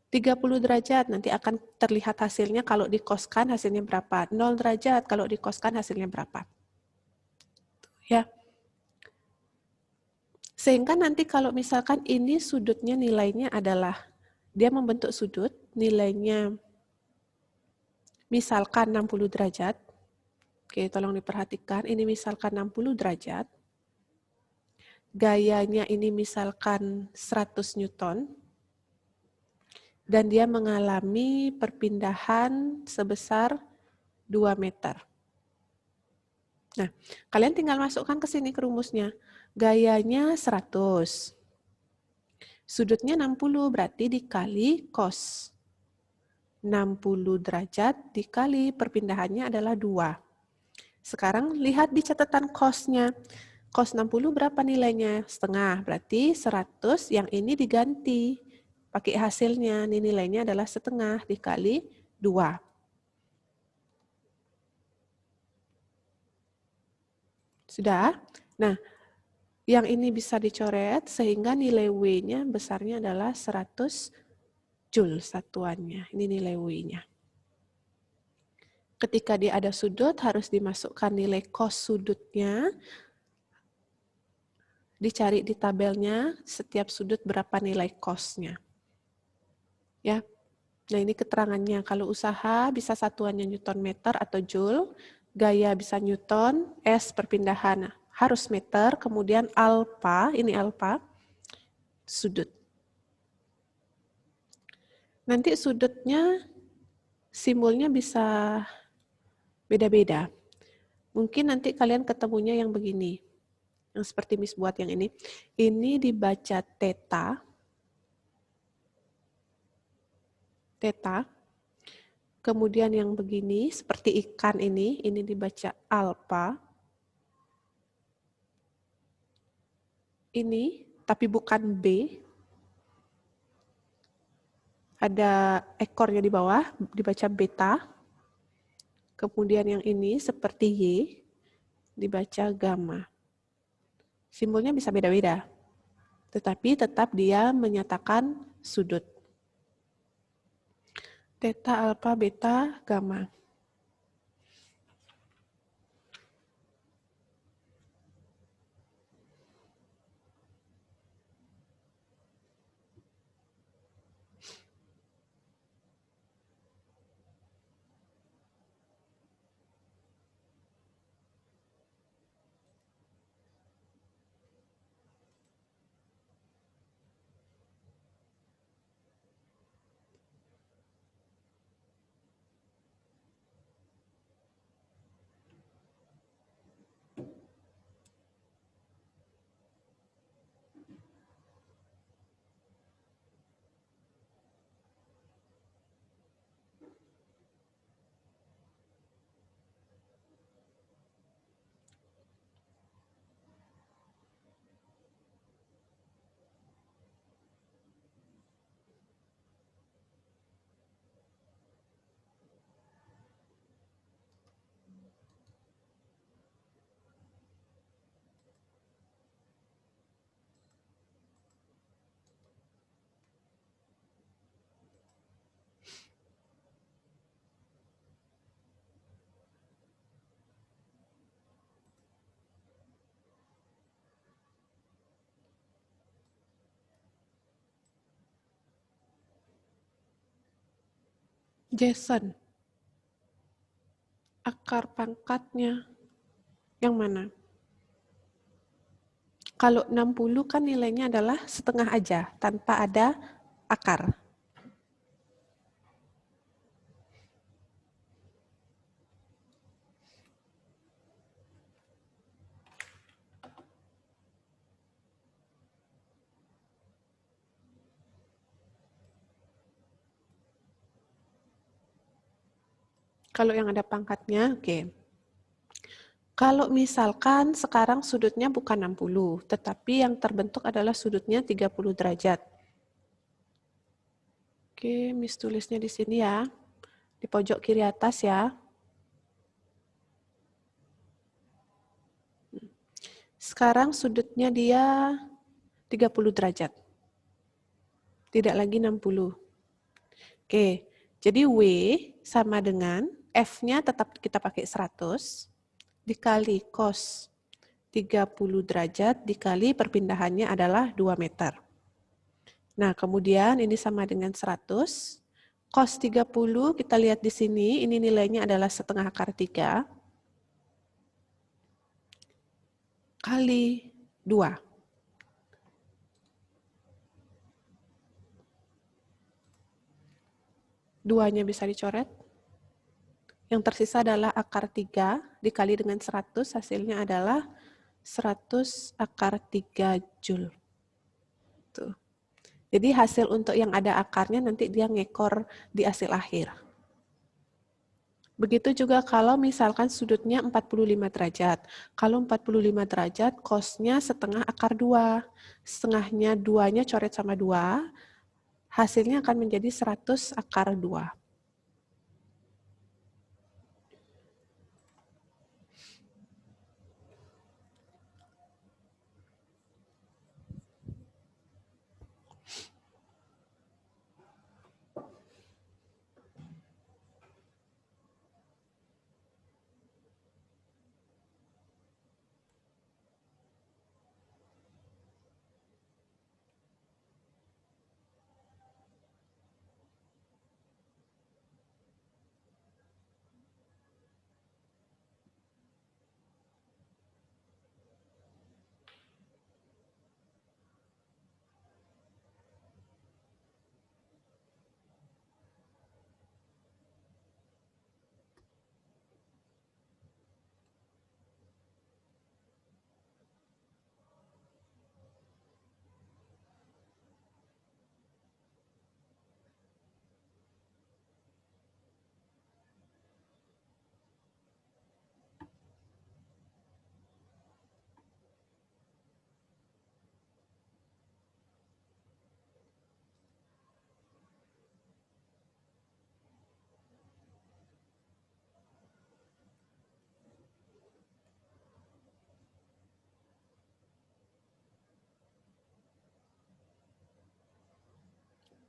30 derajat nanti akan terlihat hasilnya kalau dikoskan hasilnya berapa. 0 derajat kalau dikoskan hasilnya berapa. Ya. Sehingga nanti kalau misalkan ini sudutnya nilainya adalah, dia membentuk sudut, nilainya misalkan 60 derajat. Oke, tolong diperhatikan, ini misalkan 60 derajat. Gayanya ini misalkan 100 Newton. Dan dia mengalami perpindahan sebesar 2 meter. Nah, kalian tinggal masukkan ke sini ke rumusnya. Gayanya 100. Sudutnya 60, berarti dikali cos. 60 derajat dikali perpindahannya adalah 2. Sekarang lihat di catatan cosnya. Cos 60 berapa nilainya? Setengah, berarti 100 yang ini diganti. Pakai hasilnya, ini nilainya adalah setengah dikali 2. Sudah? Nah, yang ini bisa dicoret sehingga nilai W-nya besarnya adalah 100 Joule satuannya. Ini nilai W-nya. Ketika dia ada sudut, harus dimasukkan nilai cos sudutnya. Dicari di tabelnya setiap sudut berapa nilai cos-nya. Ya. Nah, ini keterangannya. Kalau usaha bisa satuannya Newton meter atau Joule, gaya bisa Newton, S perpindahan harus meter, kemudian alfa, ini alfa, sudut. Nanti sudutnya, simbolnya bisa beda-beda. Mungkin nanti kalian ketemunya yang begini. Yang seperti Miss buat yang ini. Ini dibaca theta. Theta. Kemudian yang begini, seperti ikan ini dibaca alfa. Ini, tapi bukan B. Ada ekornya di bawah, dibaca beta. Kemudian yang ini seperti Y, dibaca gamma. Simbolnya bisa beda-beda, tetapi tetap dia menyatakan sudut. Theta, alfa, beta, gamma. Jason, akar pangkatnya yang mana? Kalau 60 kan nilainya adalah setengah aja, tanpa ada akar. Kalau yang ada pangkatnya, oke. Kalau misalkan sekarang sudutnya bukan 60, tetapi yang terbentuk adalah sudutnya 30 derajat. Oke, Miss tulisnya di sini ya. Di pojok kiri atas ya. Sekarang sudutnya dia 30 derajat. Tidak lagi 60. Oke, jadi W sama dengan F-nya tetap kita pakai 100 dikali cos 30 derajat dikali perpindahannya adalah 2 meter. Nah, kemudian ini sama dengan 100. Cos 30 kita lihat di sini, ini nilainya adalah setengah akar 3 kali 2. Duanya bisa dicoret. Yang tersisa adalah akar 3 dikali dengan 100, hasilnya adalah 100 akar 3 Joule. Tuh. Jadi hasil untuk yang ada akarnya nanti dia ngekor di hasil akhir. Begitu juga kalau misalkan sudutnya 45 derajat. Kalau 45 derajat, cos-nya setengah akar 2. Setengahnya 2-nya coret sama 2, hasilnya akan menjadi 100 akar 2.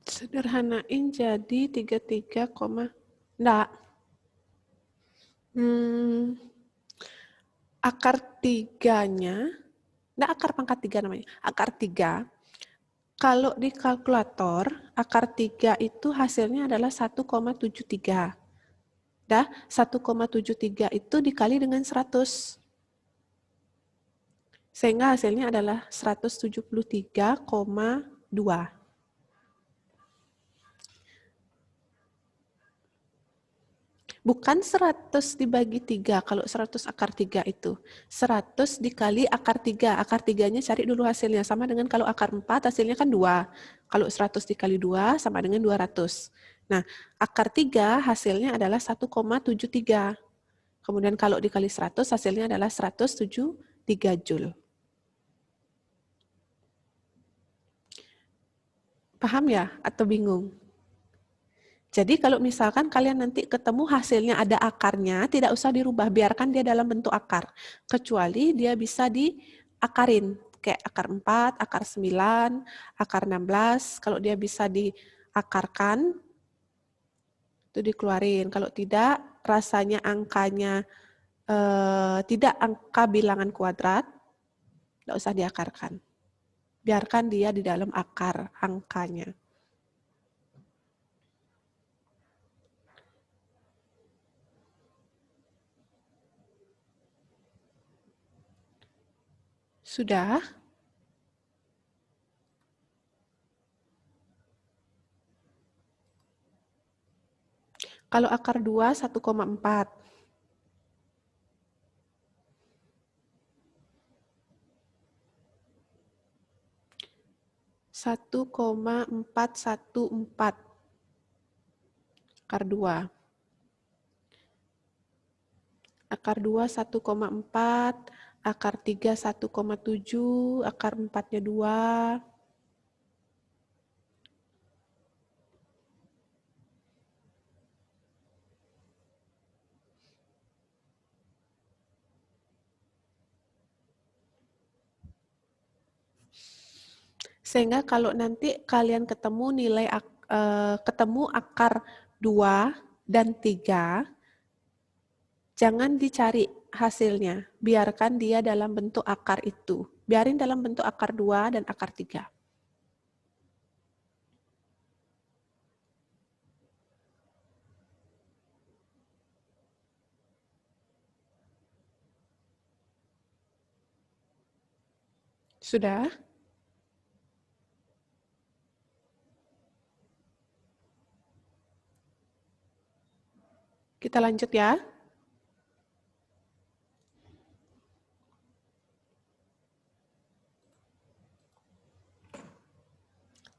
Sederhanain jadi 33, enggak. Akar 3-nya, enggak akar pangkat 3 namanya, akar 3. Kalau di kalkulator, akar 3 itu hasilnya adalah 1,73. Dah, 1,73 itu dikali dengan 100. Sehingga hasilnya adalah 173,2. Bukan 100 dibagi 3, kalau 100 akar 3 itu. 100 dikali akar 3, akar 3-nya cari dulu hasilnya. Sama dengan kalau akar 4 hasilnya kan 2. Kalau 100 dikali 2 sama dengan 200. Nah, akar 3 hasilnya adalah 1,73. Kemudian kalau dikali 100 hasilnya adalah 173 Joule. Paham ya atau bingung? Jadi kalau misalkan kalian nanti ketemu hasilnya ada akarnya, tidak usah dirubah, biarkan dia dalam bentuk akar. Kecuali dia bisa diakarin, kayak akar 4, akar 9, akar 16, kalau dia bisa diakarkan, itu dikeluarin. Kalau tidak, rasanya angkanya tidak angka bilangan kuadrat, tidak usah diakarkan. Biarkan dia di dalam akar angkanya. Sudah? Kalau akar 2, 1,4. Satu koma 414 akar 2. Akar 2 1,4, akar 3 1,7, akar 4-nya 2. Sehingga kalau nanti kalian ketemu ketemu akar 2 dan 3, jangan dicari hasilnya, biarkan dia dalam bentuk akar itu. Biarin dalam bentuk akar 2 dan akar 3. Sudah? Kita lanjut ya.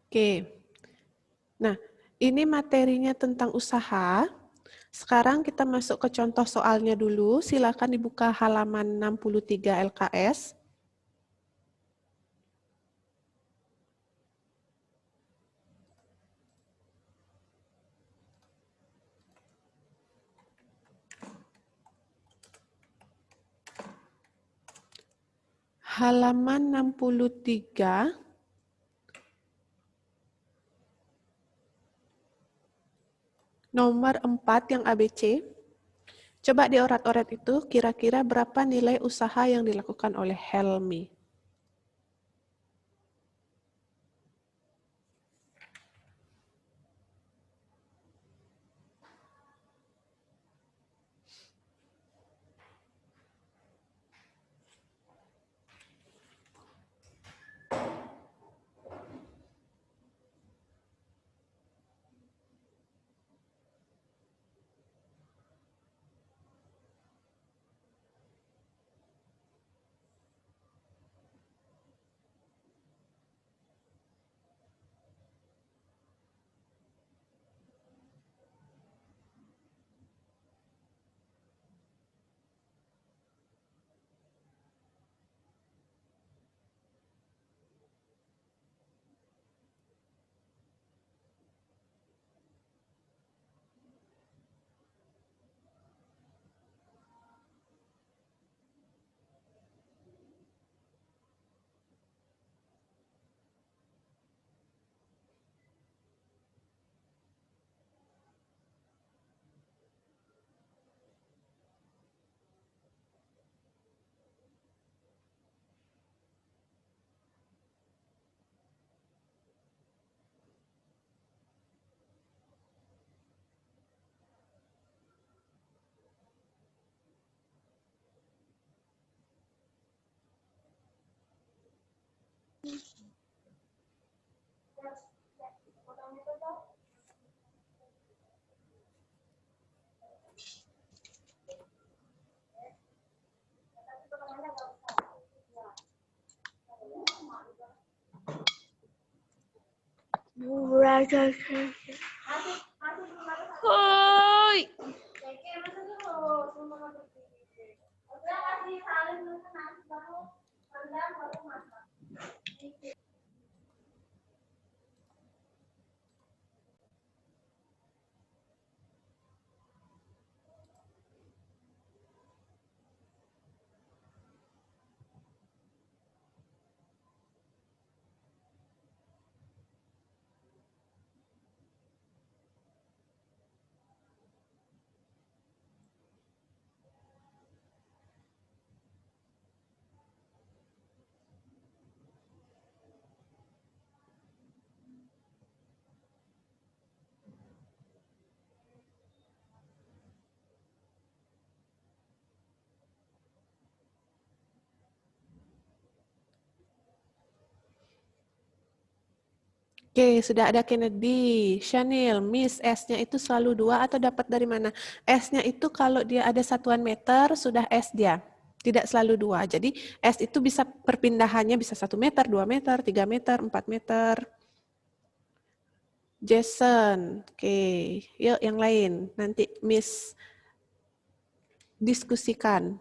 Oke. Nah, ini materinya tentang usaha. Sekarang kita masuk ke contoh soalnya dulu. Silakan dibuka halaman 63 LKS. Halaman 63. Nomor 4 yang ABC. Coba diorat-orat itu kira-kira berapa nilai usaha yang dilakukan oleh Helmi. Oi. Oke, sudah ada Kennedy, Chanel, Miss, S-nya itu selalu 2 atau dapat dari mana? S-nya itu kalau dia ada satuan meter, sudah S dia. Tidak selalu 2. Jadi S itu bisa perpindahannya bisa 1 meter, 2 meter, 3 meter, 4 meter. Jason, oke. Yuk yang lain. Nanti Miss diskusikan.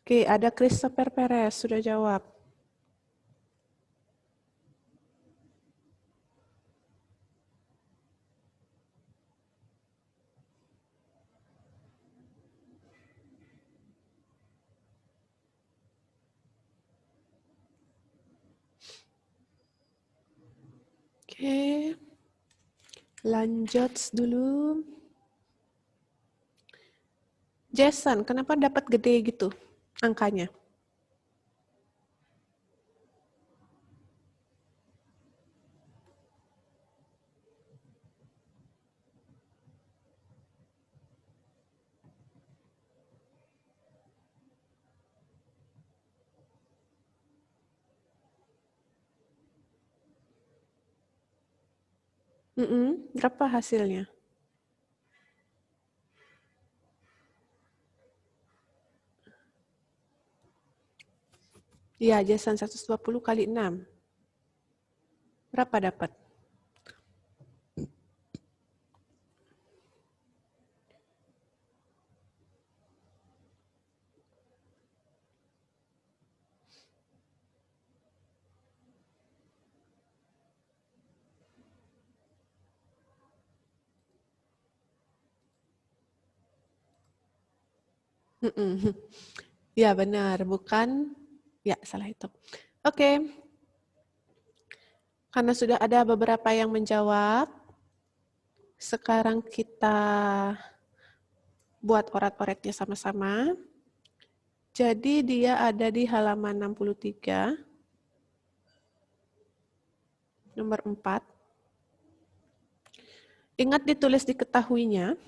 Oke, ada Christopher Perez, sudah jawab. Oke, lanjut dulu. Jason, kenapa dapat gede gitu angkanya? Berapa hasilnya? Iya, Jason 120 kali 6. Berapa dapat? Ya benar, bukan. Ya, salah itu. Oke. Karena sudah ada beberapa yang menjawab, sekarang kita buat orat-oretnya sama-sama. Jadi dia ada di halaman 63, nomor 4. Ingat ditulis diketahuinya.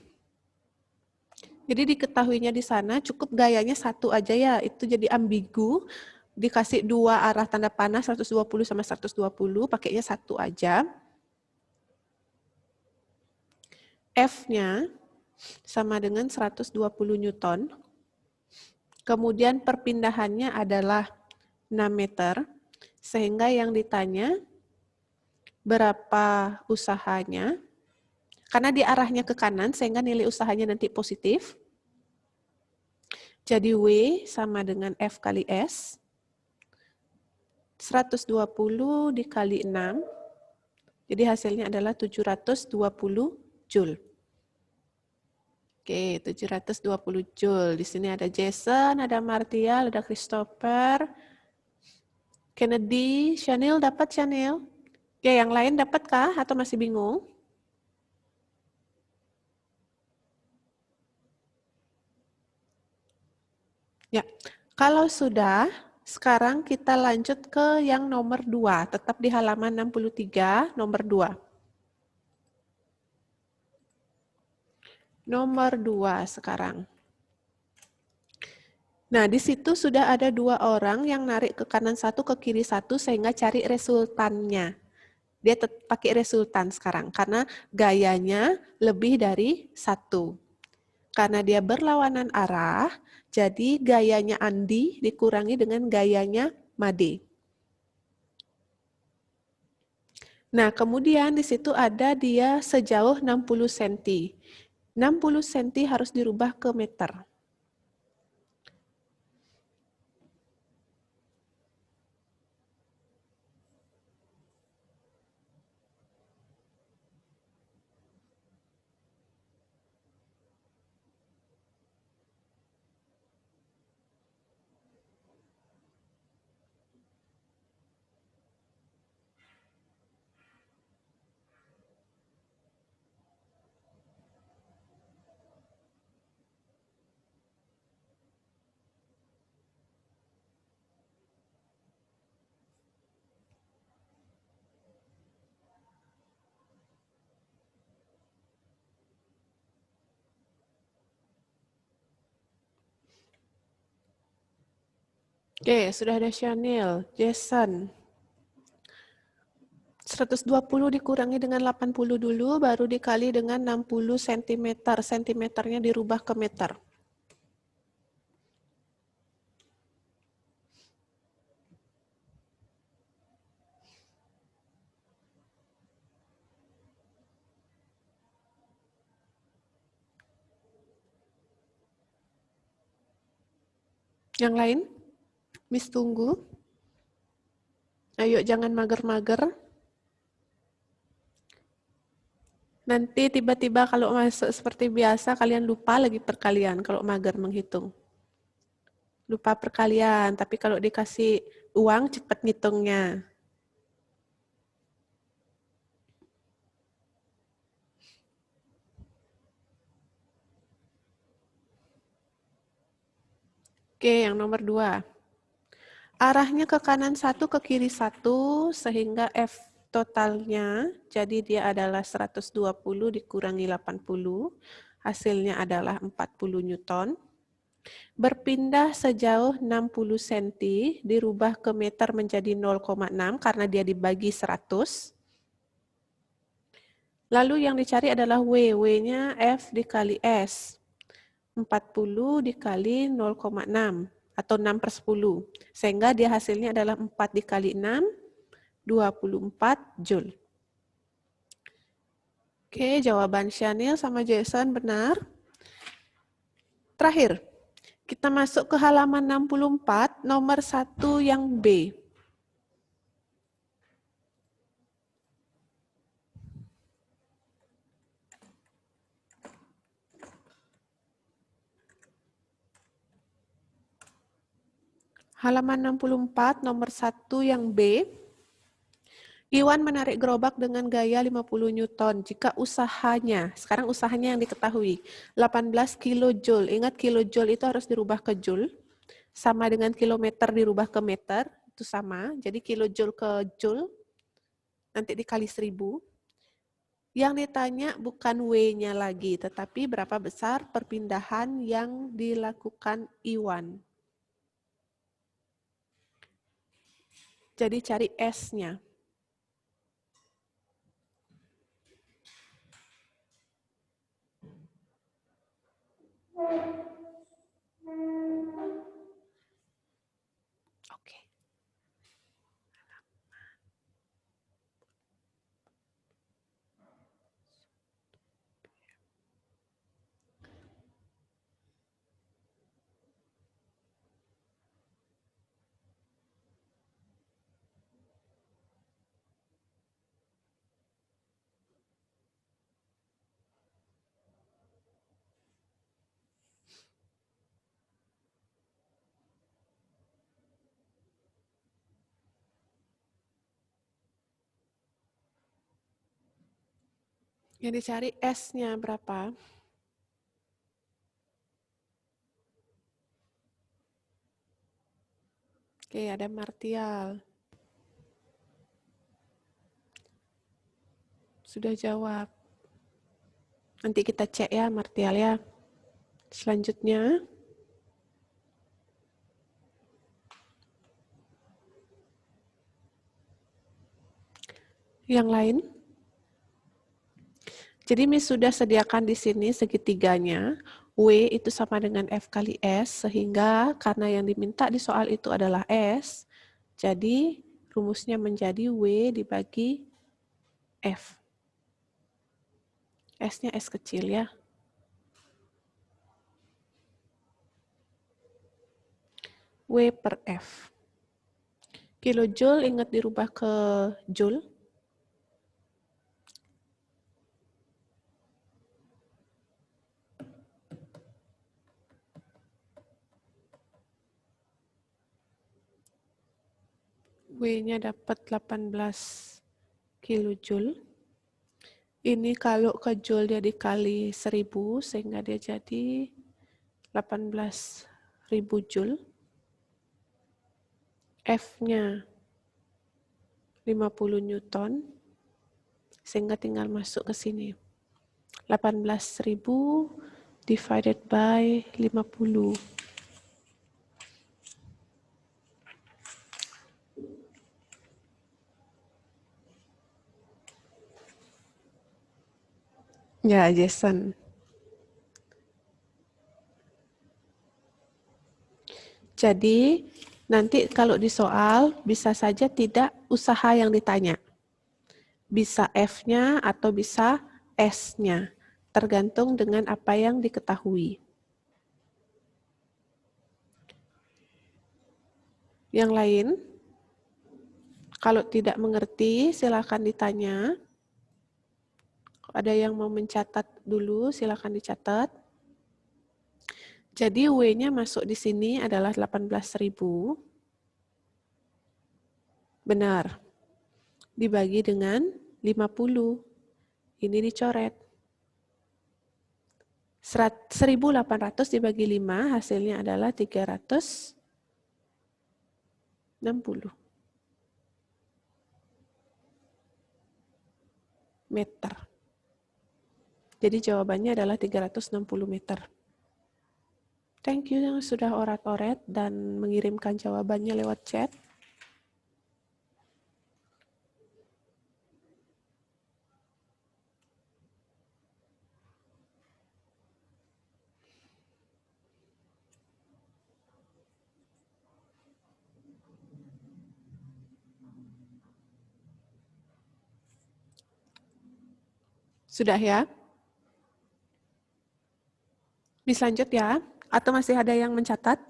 Jadi diketahuinya di sana cukup gayanya 1 aja ya, itu jadi ambigu. Dikasih 2 arah tanda panah 120 sama 120, pakainya 1 aja. F-nya sama dengan 120 Newton. Kemudian perpindahannya adalah 6 meter, sehingga yang ditanya berapa usahanya. Karena di arahnya ke kanan, sehingga nilai usahanya nanti positif. Jadi W sama dengan F kali S. 120 dikali 6. Jadi hasilnya adalah 720 Joule. Oke, 720 Joule. Di sini ada Jason, ada Martial, ada Christopher, Kennedy, Chanel, dapat Chanel? Oke, yang lain dapatkah atau masih bingung? Ya, kalau sudah, sekarang kita lanjut ke yang nomor 2, tetap di halaman 63, nomor 2. Nomor 2 sekarang. Nah, di situ sudah ada 2 orang yang narik ke kanan 1, ke kiri 1, sehingga cari resultannya. Dia pakai resultan sekarang, karena gayanya lebih dari 1. Karena dia berlawanan arah, jadi gayanya Andi dikurangi dengan gayanya Made. Nah, kemudian di situ ada dia sejauh 60 cm. 60 cm harus dirubah ke meter. Oke, sudah ada Chanel, Jason. 120 dikurangi dengan 80 dulu, baru dikali dengan 60 cm. Sentimeternya dirubah ke meter. Yang lain? Miss tunggu. Ayo jangan mager-mager. Nanti tiba-tiba kalau masuk seperti biasa, kalian lupa lagi perkalian kalau mager menghitung. Lupa perkalian, tapi kalau dikasih uang cepat ngitungnya. Oke, yang nomor 2. Arahnya ke kanan 1, ke kiri 1, sehingga F totalnya, jadi dia adalah 120 dikurangi 80, hasilnya adalah 40 Newton. Berpindah sejauh 60 cm, dirubah ke meter menjadi 0,6 karena dia dibagi 100. Lalu yang dicari adalah W, W-nya F dikali S. 40 dikali 0,6 atau 6/10. Sehingga dia hasilnya adalah 4 dikali 6, 24 Joule. Oke, jawaban Chanel sama Jason benar. Terakhir, kita masuk ke halaman 64, nomor 1 yang B. Halaman 64, nomor 1 yang B. Iwan menarik gerobak dengan gaya 50 Newton. Jika usahanya, sekarang usahanya yang diketahui, 18 kilojoule. Ingat kilojoule itu harus dirubah ke joule. Sama dengan kilometer dirubah ke meter, itu sama. Jadi kilojoule ke joule, nanti dikali 1000. Yang ditanya bukan W-nya lagi, tetapi berapa besar perpindahan yang dilakukan Iwan. Jadi cari S-nya. Oke. Yang dicari S-nya berapa? Oke, ada Martial. Sudah jawab. Nanti kita cek ya Martial ya. Selanjutnya. Yang lain? Jadi Miss sudah sediakan di sini segitiganya. W itu sama dengan F kali S, sehingga karena yang diminta di soal itu adalah S, jadi rumusnya menjadi W dibagi F. S-nya S kecil ya. W per F. Kilojoule ingat dirubah ke joule. W-nya dapat 18 kilojoule. Ini kalau ke joule dia dikali 1000, sehingga dia jadi 18.000 joule. F-nya 50 Newton, sehingga tinggal masuk ke sini. 18.000 divided by 50. Ya, Jason. Jadi, nanti kalau di soal, bisa saja tidak usaha yang ditanya. Bisa F-nya atau bisa S-nya. Tergantung dengan apa yang diketahui. Yang lain, kalau tidak mengerti, silakan ditanya. Ada yang mau mencatat dulu, silakan dicatat. Jadi W-nya masuk di sini adalah 18.000. Benar. Dibagi dengan 50. Ini dicoret. 1.800 dibagi 5, hasilnya adalah 360. Meter. Jadi jawabannya adalah 360 meter. Thank you yang sudah orat-oret dan mengirimkan jawabannya lewat chat. Sudah ya? Bisa lanjut ya? Atau masih ada yang mencatat?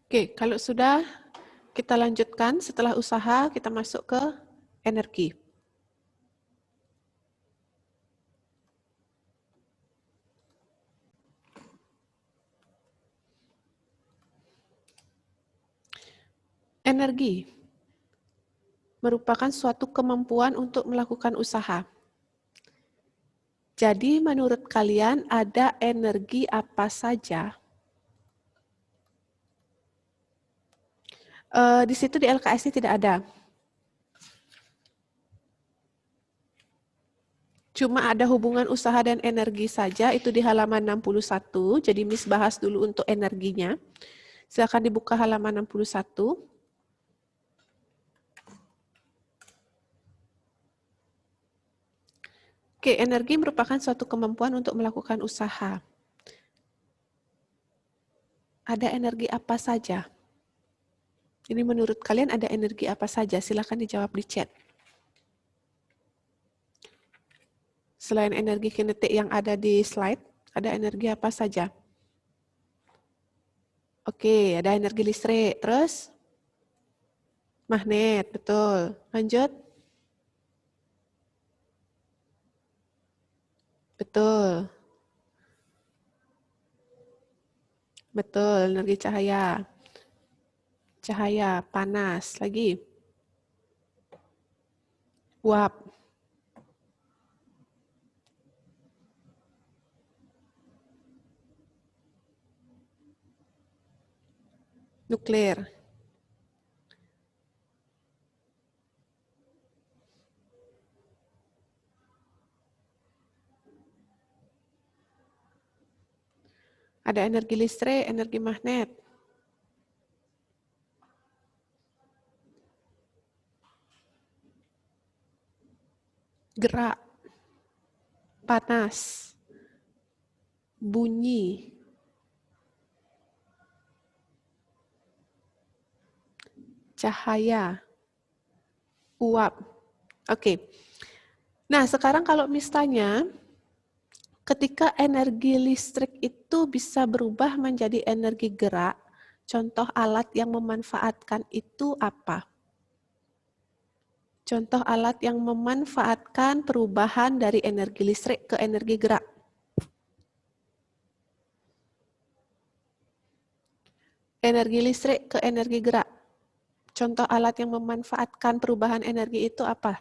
Oke, kalau sudah kita lanjutkan setelah usaha kita masuk ke energi. Energi merupakan suatu kemampuan untuk melakukan usaha. Jadi menurut kalian ada energi apa saja? Di situ di LKS ini tidak ada. Cuma ada hubungan usaha dan energi saja, itu di halaman 61. Jadi Miss bahas dulu untuk energinya. Silakan dibuka halaman 61. Oke, energi merupakan suatu kemampuan untuk melakukan usaha. Ada energi apa saja? Ini menurut kalian ada energi apa saja? Silakan dijawab di chat. Selain energi kinetik yang ada di slide, Ada energi apa saja? Oke, ada energi listrik. Terus? Magnet, betul. Lanjut. Betul. Betul, energi cahaya. Cahaya, panas. Lagi. Uap. Nuklir. Ada energi listrik, energi magnet. Gerak. Panas. Bunyi. Cahaya. Uap. Oke. Nah, sekarang kalau misalnya ketika energi listrik itu bisa berubah menjadi energi gerak, contoh alat yang memanfaatkan itu apa? Contoh alat yang memanfaatkan perubahan dari energi listrik ke energi gerak. Energi listrik ke energi gerak. Contoh alat yang memanfaatkan perubahan energi itu apa?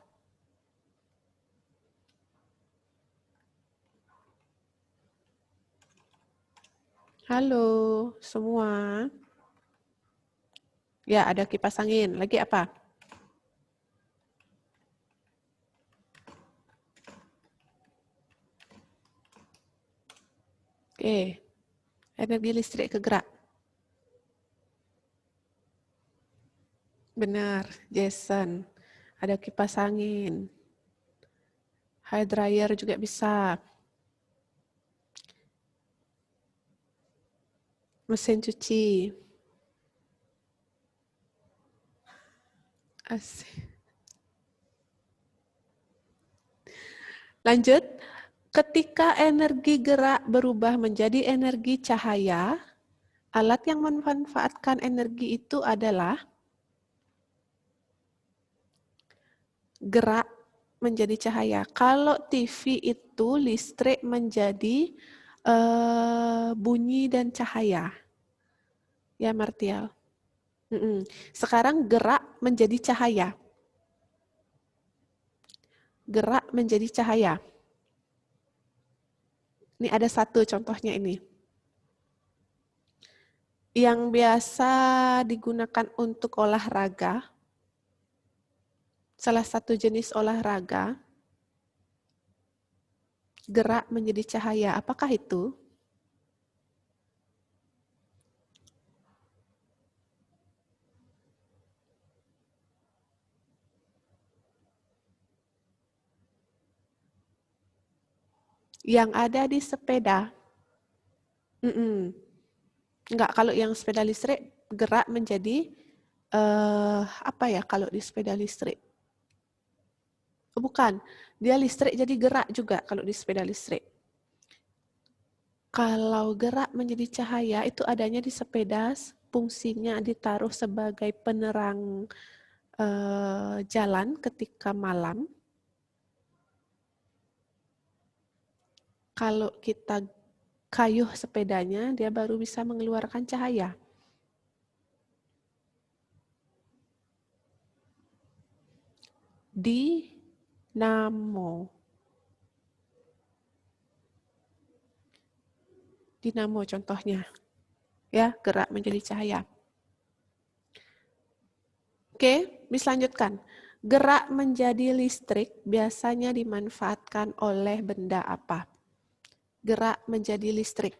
Halo semua. Ya, ada kipas angin. Lagi apa? Oke. Energi listrik ke gerak. Benar, Jason. Ada kipas angin. Hair dryer juga bisa. Mesin cuci. Asik. Lanjut. Ketika energi gerak berubah menjadi energi cahaya, alat yang memanfaatkan energi itu adalah gerak menjadi cahaya. Kalau TV itu listrik menjadi bunyi dan cahaya. Ya, Martial. Sekarang gerak menjadi cahaya. Gerak menjadi cahaya. Ini ada satu contohnya ini. Yang biasa digunakan untuk olahraga, salah satu jenis olahraga, gerak menjadi cahaya. Apakah itu? Yang ada di sepeda. Enggak, kalau yang sepeda listrik gerak menjadi apa ya kalau di sepeda listrik? Bukan, dia listrik jadi gerak juga kalau di sepeda listrik. Kalau gerak menjadi cahaya itu adanya di sepeda, fungsinya ditaruh sebagai penerang jalan ketika malam. Kalau kita kayuh sepedanya, dia baru bisa mengeluarkan cahaya. Dinamo. Dinamo contohnya. Ya, gerak menjadi cahaya. Oke, bisa lanjutkan. Gerak menjadi listrik biasanya dimanfaatkan oleh benda apa? Gerak menjadi listrik.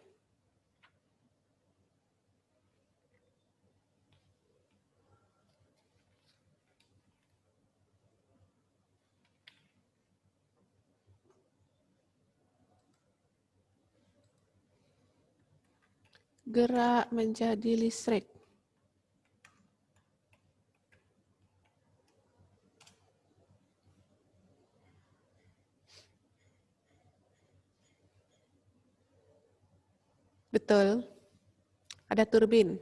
Gerak menjadi listrik. Betul. Ada turbin.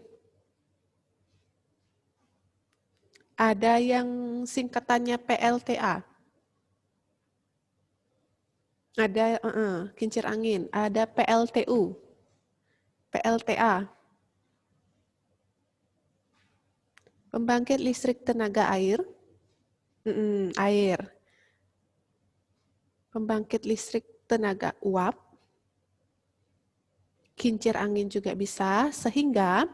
Ada yang singkatannya PLTA. Ada kincir angin. Ada PLTU. PLTA. Pembangkit listrik tenaga air. Air. Pembangkit listrik tenaga uap. Kincir angin juga bisa, sehingga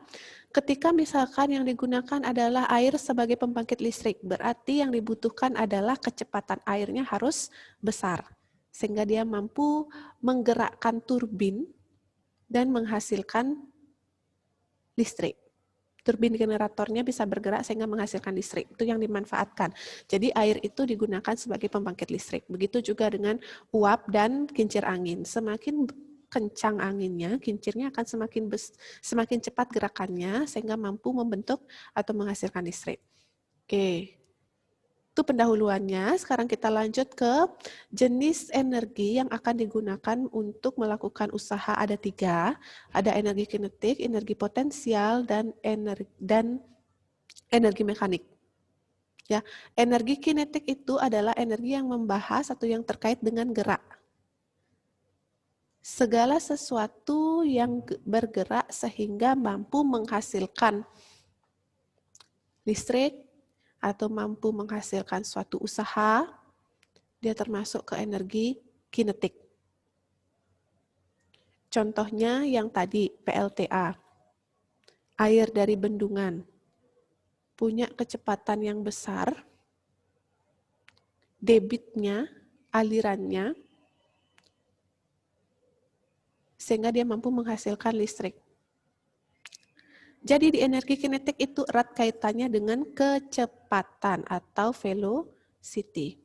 ketika misalkan yang digunakan adalah air sebagai pembangkit listrik, berarti yang dibutuhkan adalah kecepatan airnya harus besar, sehingga dia mampu menggerakkan turbin dan menghasilkan listrik. Turbin generatornya bisa bergerak sehingga menghasilkan listrik. Itu yang dimanfaatkan. Jadi air itu digunakan sebagai pembangkit listrik. Begitu juga dengan uap dan kincir angin. Semakin kencang anginnya, kincirnya akan semakin cepat gerakannya sehingga mampu membentuk atau menghasilkan listrik. Oke. Itu pendahuluannya. Sekarang kita lanjut ke jenis energi yang akan digunakan untuk melakukan usaha. Ada 3. Ada energi kinetik, energi potensial, dan energi mekanik. Ya, energi kinetik itu adalah energi yang membahas atau yang terkait dengan gerak. Segala sesuatu yang bergerak sehingga mampu menghasilkan listrik atau mampu menghasilkan suatu usaha, dia termasuk ke energi kinetik. Contohnya yang tadi, PLTA. Air dari bendungan. Punya kecepatan yang besar, debitnya, alirannya, sehingga dia mampu menghasilkan listrik. Jadi di energi kinetik itu erat kaitannya dengan kecepatan atau velocity.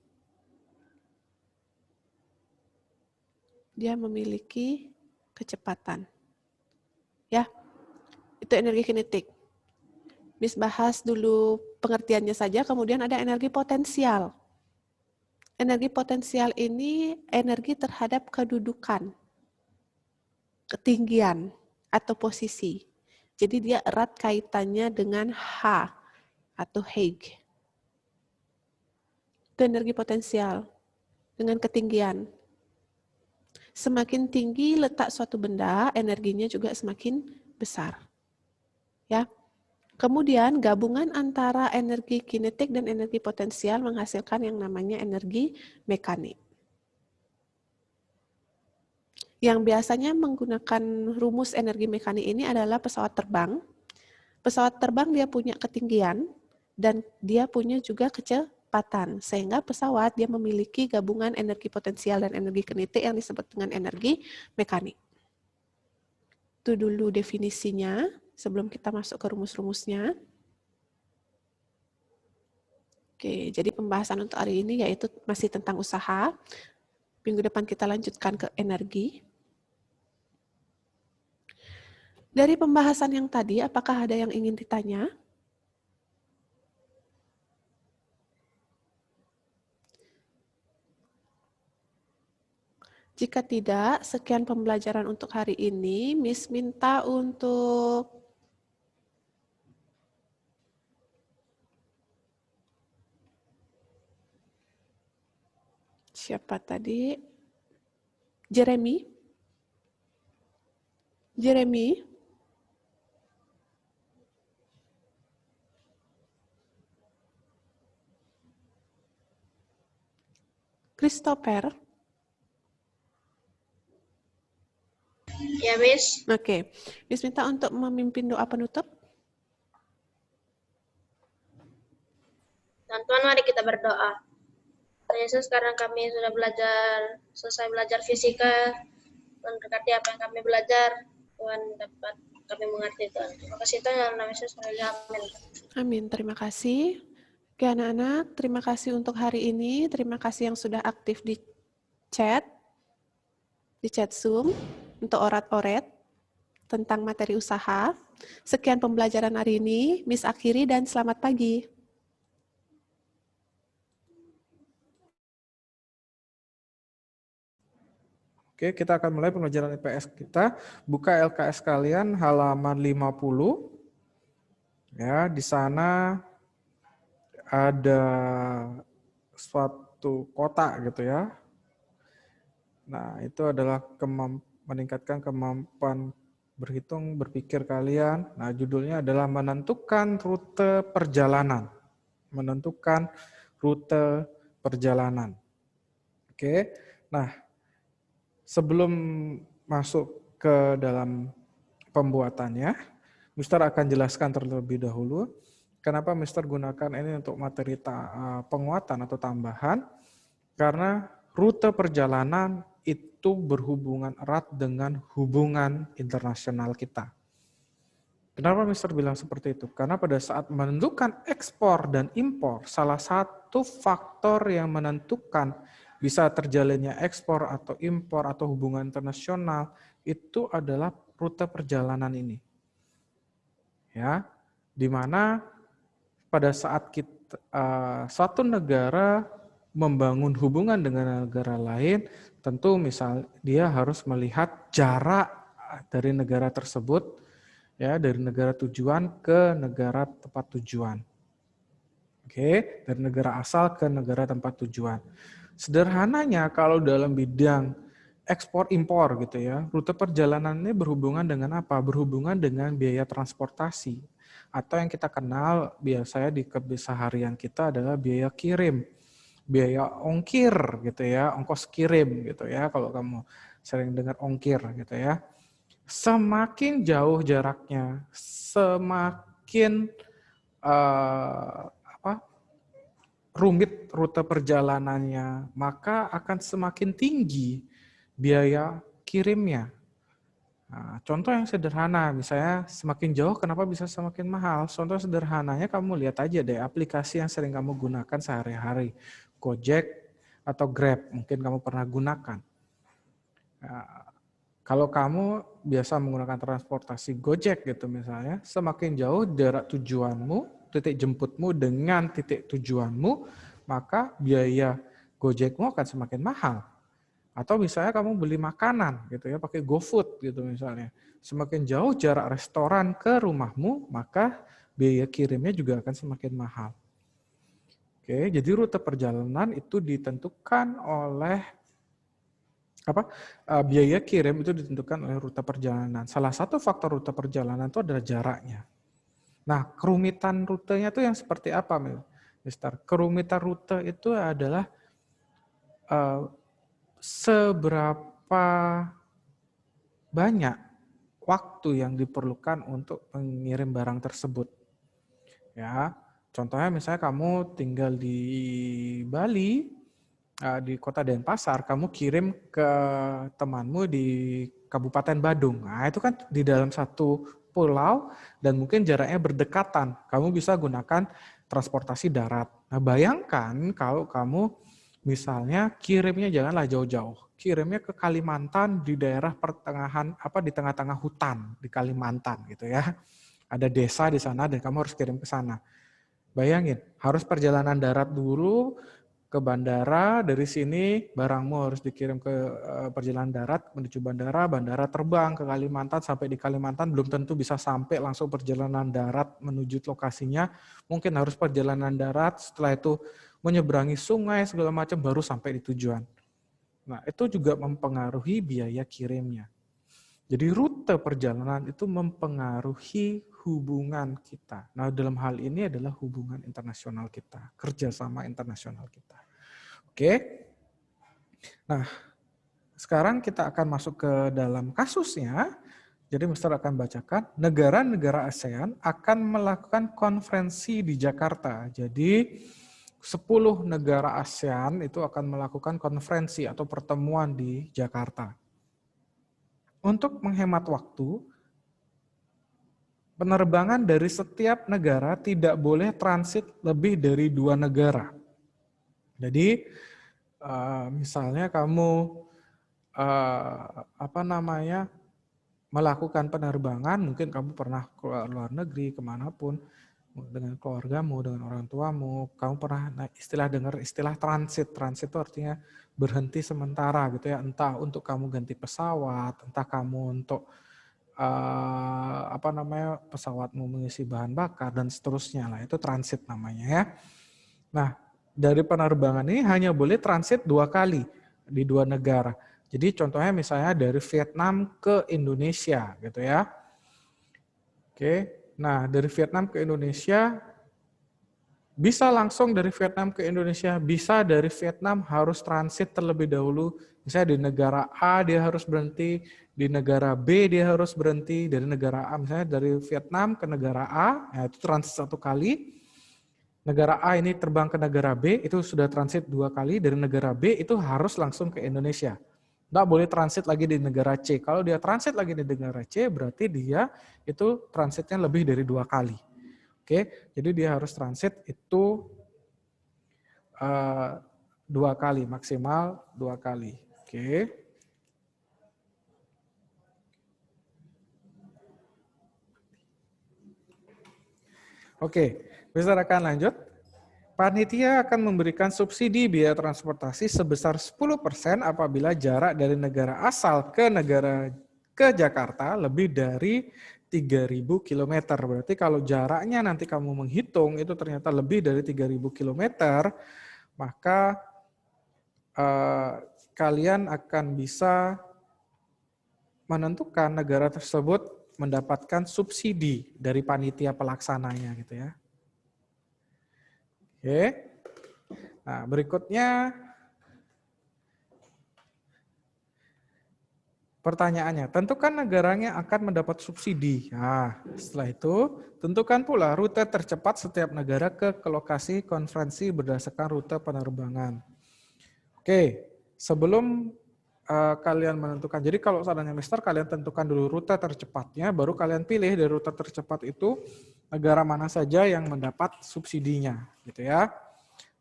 Dia memiliki kecepatan. Ya, itu energi kinetik. Miss bahas dulu pengertiannya saja, kemudian ada energi potensial. Energi potensial ini energi terhadap kedudukan, ketinggian, atau posisi. Jadi dia erat kaitannya dengan H atau Hague. Itu energi potensial dengan ketinggian. Semakin tinggi letak suatu benda, energinya juga semakin besar. Ya. Kemudian gabungan antara energi kinetik dan energi potensial menghasilkan yang namanya energi mekanik. Yang biasanya menggunakan rumus energi mekanik ini adalah pesawat terbang. Pesawat terbang dia punya ketinggian dan dia punya juga kecepatan. Sehingga pesawat dia memiliki gabungan energi potensial dan energi kinetik yang disebut dengan energi mekanik. Itu dulu definisinya sebelum kita masuk ke rumus-rumusnya. Oke, jadi pembahasan untuk hari ini yaitu masih tentang usaha. Minggu depan kita lanjutkan ke energi. Dari pembahasan yang tadi, apakah ada yang ingin ditanya? Jika tidak, sekian pembelajaran untuk hari ini. Miss minta untuk siapa tadi? Jeremy? Jeremy? Christopher? Ya, Miss. Oke. Miss minta untuk memimpin doa penutup. Tuan-tuan, mari kita berdoa. Tuhan Yesus, sekarang kami sudah selesai belajar fisika. Tuhan berkati apa yang kami belajar. Tuhan dapat kami mengerti, Tuhan. Terima kasih, Tuhan. Dalam nama Yesus, amin. Amin. Terima kasih. Oke, anak-anak, terima kasih untuk hari ini. Terima kasih yang sudah aktif di chat Zoom untuk orat-oret tentang materi usaha. Sekian pembelajaran hari ini. Miss akhiri dan selamat pagi. Oke. Oke, kita akan mulai pembelajaran IPS kita. Buka LKS kalian halaman 50. Ya, di sana ada suatu kotak gitu ya. Nah, itu adalah meningkatkan kemampuan berhitung, berpikir kalian. Nah, judulnya adalah menentukan rute perjalanan. Menentukan rute perjalanan. Oke, nah sebelum masuk ke dalam pembuatannya, Mister akan jelaskan terlebih dahulu kenapa Mister gunakan ini untuk materi penguatan atau tambahan, karena rute perjalanan itu berhubungan erat dengan hubungan internasional kita. Kenapa Mister bilang seperti itu? Karena pada saat menentukan ekspor dan impor, salah satu faktor yang menentukan bisa terjalinnya ekspor atau impor atau hubungan internasional itu adalah rute perjalanan ini. Ya, di mana pada saat kita, suatu negara membangun hubungan dengan negara lain, tentu misal dia harus melihat jarak dari negara tersebut, ya, dari negara tujuan ke negara tempat tujuan. Oke, dari negara asal ke negara tempat tujuan. Sederhananya kalau dalam bidang ekspor impor gitu ya, rute perjalanan ini berhubungan dengan apa? Berhubungan dengan biaya transportasi, atau yang kita kenal biasanya di keseharian kita adalah biaya kirim, biaya ongkir gitu ya, ongkos kirim gitu ya, kalau kamu sering dengar ongkir gitu ya. Semakin jauh jaraknya, semakin rumit rute perjalanannya, maka akan semakin tinggi biaya kirimnya. Nah, contoh yang sederhana, misalnya semakin jauh kenapa bisa semakin mahal? Contoh sederhananya kamu lihat aja deh aplikasi yang sering kamu gunakan sehari-hari. Gojek atau Grab, mungkin kamu pernah gunakan. Nah, kalau kamu biasa menggunakan transportasi Gojek gitu misalnya, semakin jauh jarak tujuanmu, titik jemputmu dengan titik tujuanmu, maka biaya Gojekmu akan semakin mahal. Atau misalnya kamu beli makanan gitu ya, pakai GoFood gitu misalnya. Semakin jauh jarak restoran ke rumahmu, maka biaya kirimnya juga akan semakin mahal. Oke, jadi rute perjalanan itu ditentukan oleh biaya kirim itu ditentukan oleh rute perjalanan. Salah satu faktor rute perjalanan itu adalah jaraknya. Nah, kerumitan rutenya itu yang seperti apa, Mister? Kerumitan rute itu adalah seberapa banyak waktu yang diperlukan untuk mengirim barang tersebut. Ya, contohnya misalnya kamu tinggal di Bali, di kota Denpasar, kamu kirim ke temanmu di Kabupaten Badung. Nah, itu kan di dalam satu pulau dan mungkin jaraknya berdekatan. Kamu bisa gunakan transportasi darat. Nah, bayangkan kalau kamu misalnya kirimnya janganlah jauh-jauh. Kirimnya ke Kalimantan di daerah pertengahan, di tengah-tengah hutan di Kalimantan gitu ya. Ada desa di sana dan kamu harus kirim ke sana. Bayangin, harus perjalanan darat dulu ke bandara, dari sini barangmu harus dikirim ke perjalanan darat, menuju bandara terbang ke Kalimantan, sampai di Kalimantan belum tentu bisa sampai langsung perjalanan darat menuju lokasinya, mungkin harus perjalanan darat, setelah itu menyeberangi sungai segala macam baru sampai di tujuan. Nah, itu juga mempengaruhi biaya kirimnya. Jadi rute perjalanan itu mempengaruhi hubungan kita. Nah, dalam hal ini adalah hubungan internasional kita, kerjasama internasional kita. Oke. Nah, sekarang kita akan masuk ke dalam kasusnya. Jadi Mister akan bacakan, negara-negara ASEAN akan melakukan konferensi di Jakarta. Jadi 10 negara ASEAN itu akan melakukan konferensi atau pertemuan di Jakarta. Untuk menghemat waktu, penerbangan dari setiap negara tidak boleh transit lebih dari 2 negara. Jadi misalnya kamu melakukan penerbangan, mungkin kamu pernah ke luar negeri kemanapun, dengan keluargamu, dengan orang tuamu, kamu pernah dengar istilah transit. Transit itu artinya berhenti sementara gitu ya, entah untuk kamu ganti pesawat, entah kamu untuk pesawatmu mengisi bahan bakar dan seterusnya lah, itu transit namanya ya. Nah, dari penerbangan ini hanya boleh transit 2 kali di 2 negara. Jadi contohnya misalnya dari Vietnam ke Indonesia gitu ya. Oke. Nah, dari Vietnam ke Indonesia, bisa langsung dari Vietnam ke Indonesia, bisa dari Vietnam harus transit terlebih dahulu. Misalnya di negara A dia harus berhenti, di negara B dia harus berhenti, dari negara A, misalnya dari Vietnam ke negara A, ya itu transit 1 kali. Negara A ini terbang ke negara B, itu sudah transit 2 kali, dari negara B itu harus langsung ke Indonesia. Nggak boleh transit lagi di negara C. Kalau dia transit lagi di negara C, berarti dia itu transitnya lebih dari 2 kali. Oke, jadi dia harus transit itu 2 kali, maksimal 2 kali. Oke, bisa rekan lanjut. Panitia akan memberikan subsidi biaya transportasi sebesar 10% apabila jarak dari negara asal ke Jakarta lebih dari 3.000 km. Berarti kalau jaraknya nanti kamu menghitung itu ternyata lebih dari 3.000 km, maka kalian akan bisa menentukan negara tersebut mendapatkan subsidi dari panitia pelaksananya gitu ya. Oke. Nah, berikutnya pertanyaannya, tentukan negara yang akan mendapat subsidi. Nah, setelah itu, tentukan pula rute tercepat setiap negara ke lokasi konferensi berdasarkan rute penerbangan. Oke, sebelum kalian menentukan, jadi kalau seandainya Mister, kalian tentukan dulu rute tercepatnya, baru kalian pilih dari rute tercepat itu negara mana saja yang mendapat subsidinya, gitu ya.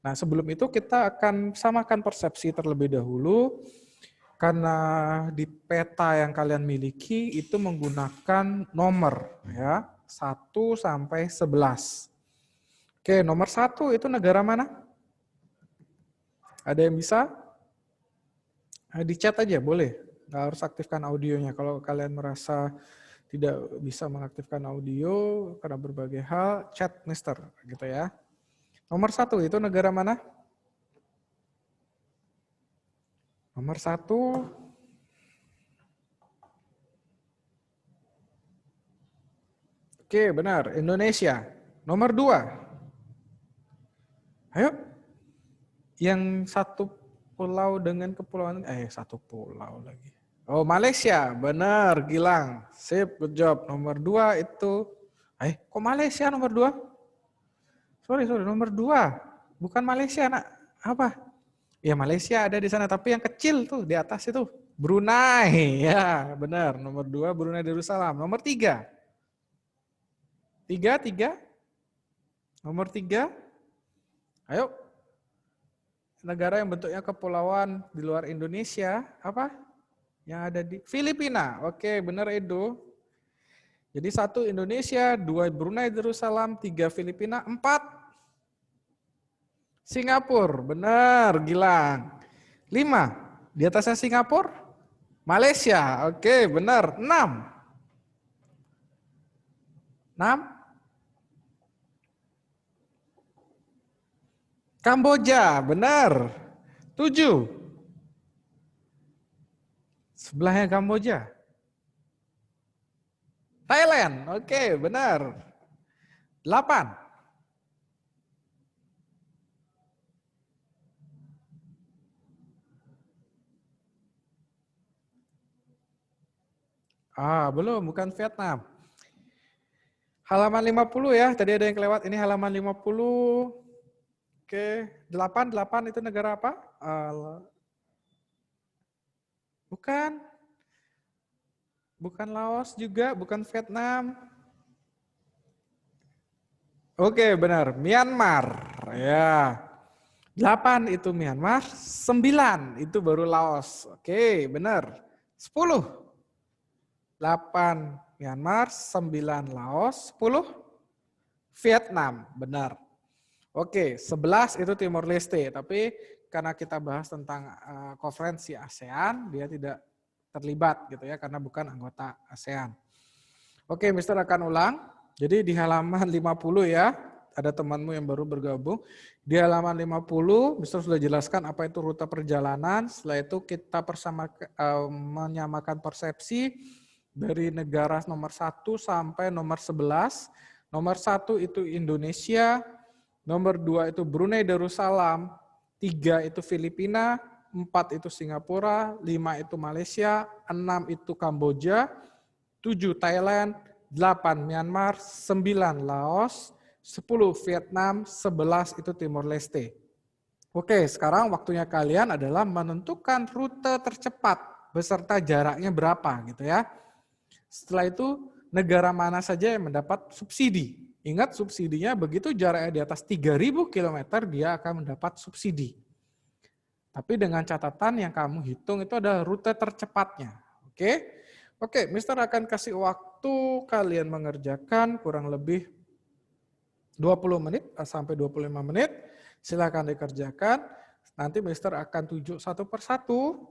Nah, sebelum itu kita akan samakan persepsi terlebih dahulu, karena di peta yang kalian miliki itu menggunakan nomor ya, 1 sampai 11. Oke, nomor 1 itu negara mana? Ada yang bisa? Di chat aja boleh, nggak harus aktifkan audionya. Kalau kalian merasa tidak bisa mengaktifkan audio karena berbagai hal, chat Mister gitu ya. Nomor 1 itu negara mana? Nomor 1. Oke, benar. Indonesia. Nomor 2. Ayo. Yang satu pulau dengan kepulauan, satu pulau lagi. Oh, Malaysia. Benar, Gilang. Sip, good job. Nomor 2 itu, kok Malaysia nomor 2? Sorry, nomor 2. Bukan Malaysia, nak. Apa? Ya, Malaysia ada di sana, tapi yang kecil tuh, di atas itu. Brunei. Ya, benar. Nomor 2, Brunei Darussalam. Nomor 3. 3. Nomor 3. Ayo. Negara yang bentuknya kepulauan di luar Indonesia, apa? Yang ada di Filipina. Oke, benar Edo. Jadi 1 Indonesia, 2 Brunei Darussalam, 3 Filipina, 4 Singapura. Benar, Gilang. 5, di atasnya Singapura, Malaysia. Oke, benar. 6. Kamboja, benar. 7. Sebelahnya Kamboja. Thailand, oke, benar. 8. Belum, bukan Vietnam. Halaman 50 ya, tadi ada yang kelewat. Ini halaman 50. Oke, 8 itu negara apa? Bukan Laos juga, bukan Vietnam. Oke, benar. Myanmar. Ya. 8 itu Myanmar, 9 itu baru Laos. Oke, benar. 10. 8 Myanmar, 9 Laos, 10 Vietnam, benar. Oke, 11 itu Timor Leste, tapi karena kita bahas tentang konferensi ASEAN, dia tidak terlibat gitu ya, karena bukan anggota ASEAN. Oke, Mister akan ulang. Jadi di halaman 50 ya, ada temanmu yang baru bergabung. Di halaman 50, Mister sudah jelaskan apa itu rute perjalanan. Setelah itu kita menyamakan persepsi dari negara nomor 1 sampai nomor 11. Nomor 1 itu Indonesia, nomor 2 itu Brunei Darussalam, 3 itu Filipina, 4 itu Singapura, 5 itu Malaysia, 6 itu Kamboja, 7 Thailand, 8 Myanmar, 9 Laos, 10 Vietnam, 11 itu Timor Leste. Oke, sekarang waktunya kalian adalah menentukan rute tercepat beserta jaraknya berapa gitu ya. Setelah itu negara mana saja yang mendapat subsidi. Ingat subsidinya begitu jaraknya di atas 3.000 km dia akan mendapat subsidi. Tapi dengan catatan yang kamu hitung itu adalah rute tercepatnya. Oke? Oke, Mister akan kasih waktu kalian mengerjakan kurang lebih 20 menit sampai 25 menit. Silakan dikerjakan. Nanti Mister akan tunjuk satu persatu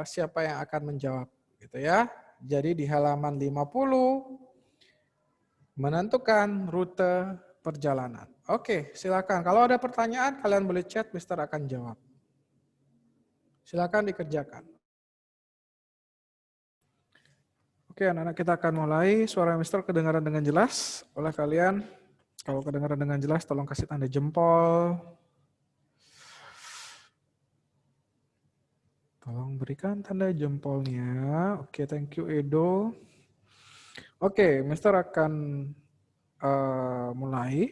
siapa yang akan menjawab gitu ya. Jadi di halaman 50 menentukan rute perjalanan. Oke, silakan. Kalau ada pertanyaan kalian boleh chat, Mister akan jawab. Silakan dikerjakan. Oke, anak-anak kita akan mulai. Suara Mister kedengaran dengan jelas oleh kalian. Kalau kedengaran dengan jelas, tolong kasih tanda jempol. Tolong berikan tanda jempolnya. Oke, thank you Edo. Oke, Mister akan mulai.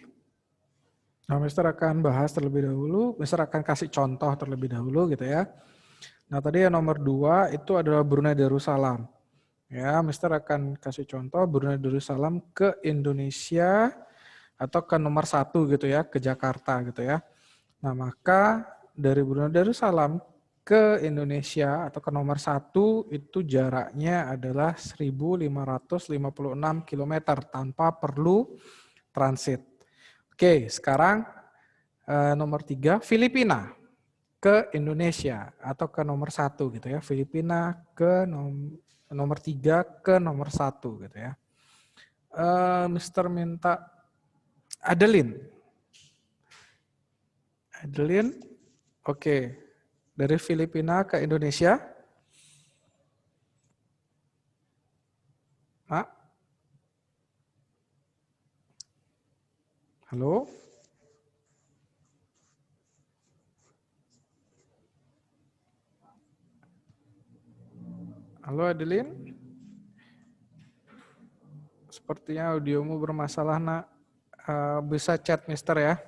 Nah, Mister akan bahas terlebih dahulu. Mister akan kasih contoh terlebih dahulu gitu ya. Nah, tadi yang nomor 2 itu adalah Brunei Darussalam. Ya, Mister akan kasih contoh Brunei Darussalam ke Indonesia atau ke nomor 1 gitu ya, ke Jakarta gitu ya. Nah, maka dari Brunei Darussalam ke Indonesia atau ke nomor 1 itu jaraknya adalah 1.556 km tanpa perlu transit. Oke, sekarang nomor 3 Filipina ke Indonesia atau ke nomor 1 gitu ya. Filipina ke nomor 3 ke nomor 1 gitu ya. Mister minta Adeline. Adeline, oke. Dari Filipina ke Indonesia. Mak? Halo? Halo Adeline? Sepertinya audiomu bermasalah, nak. Bisa chat Mister ya.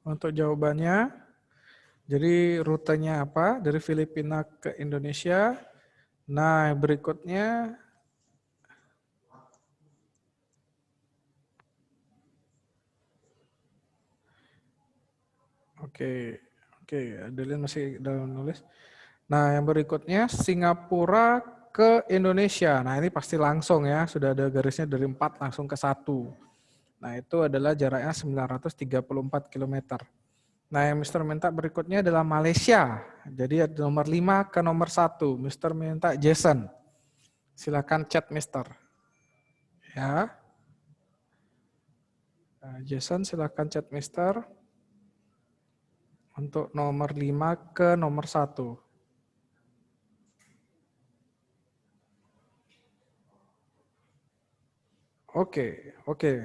Untuk jawabannya, jadi rutenya apa? Dari Filipina ke Indonesia. Nah, berikutnya Oke, Adeline masih dalam nulis. Nah, yang berikutnya Singapura ke Indonesia. Nah, ini pasti langsung ya, sudah ada garisnya dari 4 langsung ke 1. Nah, itu adalah jaraknya 934 km. Nah, yang Mister minta berikutnya adalah Malaysia. Jadi ada nomor 5 ke nomor 1. Mister minta Jason. Silakan chat Mister. Ya. Nah, Jason silakan chat Mister. Untuk nomor 5 ke nomor 1. Oke.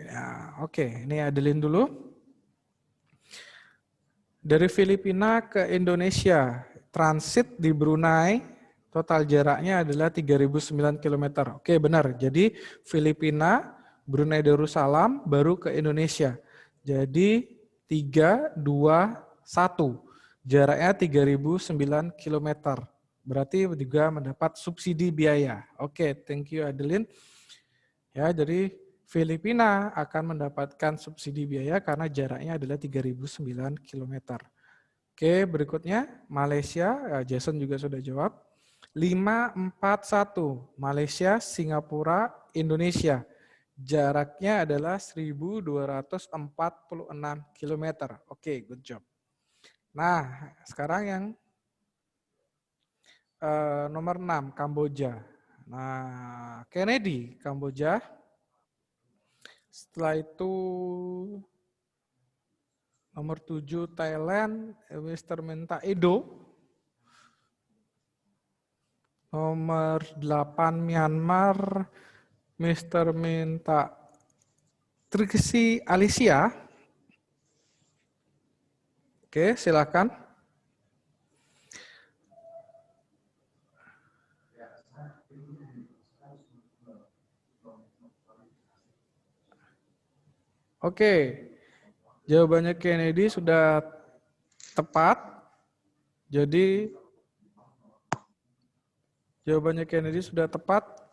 Ya, oke. Ini Adeline dulu. Dari Filipina ke Indonesia, transit di Brunei, total jaraknya adalah 3.009 km. Oke, benar. Jadi Filipina, Brunei Darussalam, baru ke Indonesia. Jadi 3, 2, 1. Jaraknya 3.009 km. Berarti juga mendapat subsidi biaya. Oke, thank you Adeline. Ya, jadi Filipina akan mendapatkan subsidi biaya karena jaraknya adalah 3.009 km. Oke, berikutnya Malaysia, Jason juga sudah jawab. 541, Malaysia, Singapura, Indonesia. Jaraknya adalah 1.246 km. Oke, good job. Nah, sekarang yang nomor 6, Kamboja. Nah, Kennedy, Kamboja. Setelah itu nomor 7, Thailand, Mr. minta Edo. Nomor 8, Myanmar, Mr. minta Triksi Alicia. Oke, silakan. Oke, jawabannya Kennedy sudah tepat. Jadi jawabannya Kennedy sudah tepat.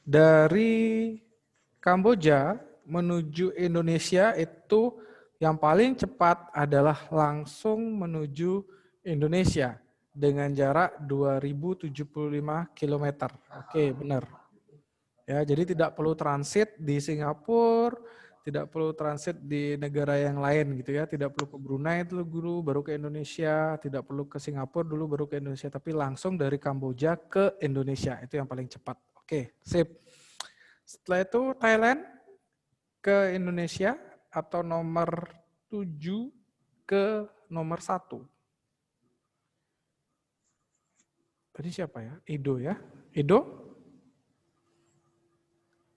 Dari Kamboja menuju Indonesia itu yang paling cepat adalah langsung menuju Indonesia dengan jarak 2075 km. Oke, benar. Ya, jadi tidak perlu transit di Singapura, tidak perlu transit di negara yang lain gitu ya, tidak perlu ke Brunei dulu baru ke Indonesia, tidak perlu ke Singapura dulu baru ke Indonesia, tapi langsung dari Kamboja ke Indonesia, itu yang paling cepat. Oke, sip. Setelah itu Thailand ke Indonesia atau nomor 7 ke nomor 1. Tadi siapa ya? Edo ya. Edo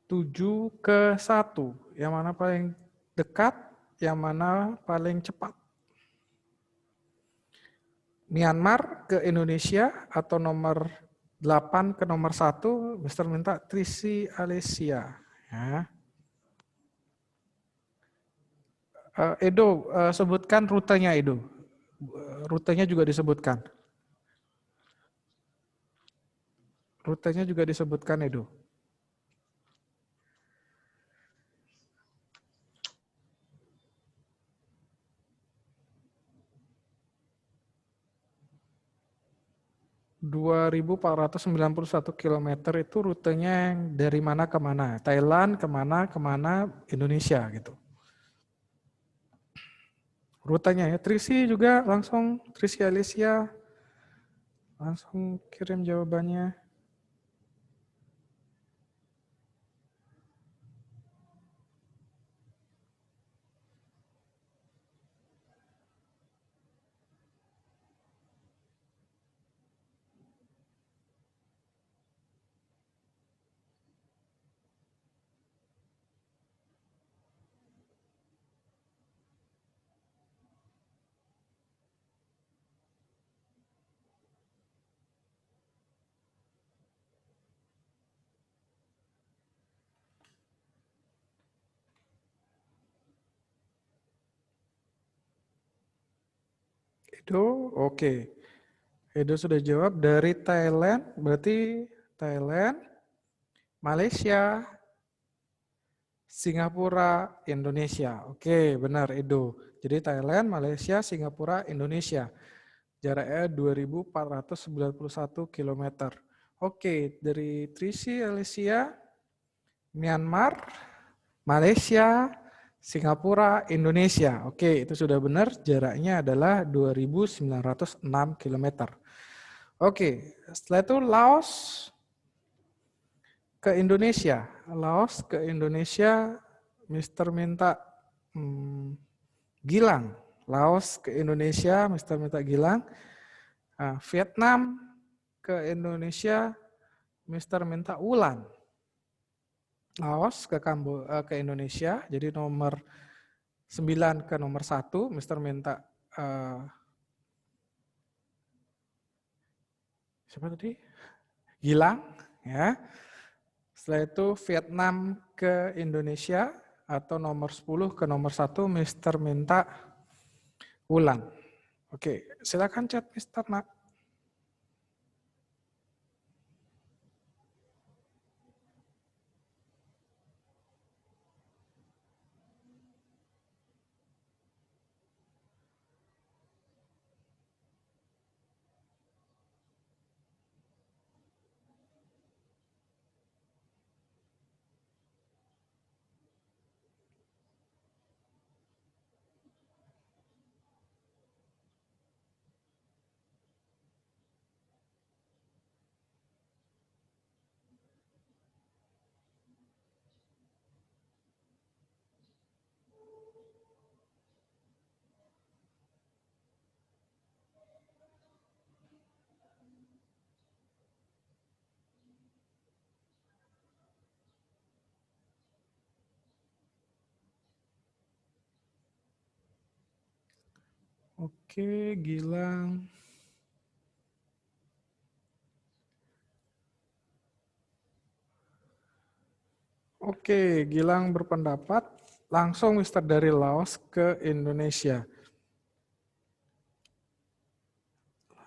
7 ke 1. Yang mana paling dekat, yang mana paling cepat? Myanmar ke Indonesia atau nomor 8 ke nomor 1, Mister minta Trisi Alicia. Ya. Edo, sebutkan rutenya Edo. Rutenya juga disebutkan. Rutenya juga disebutkan Edo. 2.491 km itu rutenya yang dari mana ke mana? Thailand kemana, Indonesia gitu. Rutenya ya. Trisi juga langsung, Trisi Alicia langsung kirim jawabannya. Edo, oke. Edo sudah jawab dari Thailand, berarti Thailand, Malaysia, Singapura, Indonesia. Oke, benar Edo. Jadi Thailand, Malaysia, Singapura, Indonesia. Jaraknya 2.491 km. Oke, dari Trisi Alicia, Myanmar, Malaysia, Singapura, Indonesia. Oke, itu sudah benar. Jaraknya adalah 2.906 km. Oke, setelah itu Laos ke Indonesia. Laos ke Indonesia, Mister minta Gilang. Laos ke Indonesia, Mister minta Gilang. Vietnam ke Indonesia, Mister minta Wulan. Laos ke Indonesia, jadi nomor 9 ke nomor 1, Mister minta siapa tadi? Gilang, ya. Setelah itu Vietnam ke Indonesia atau nomor 10 ke nomor 1, Mister minta Wulan. Oke, silakan chat Mister Nak. Oke, Gilang. Oke, Gilang berpendapat langsung Mister dari Laos ke Indonesia.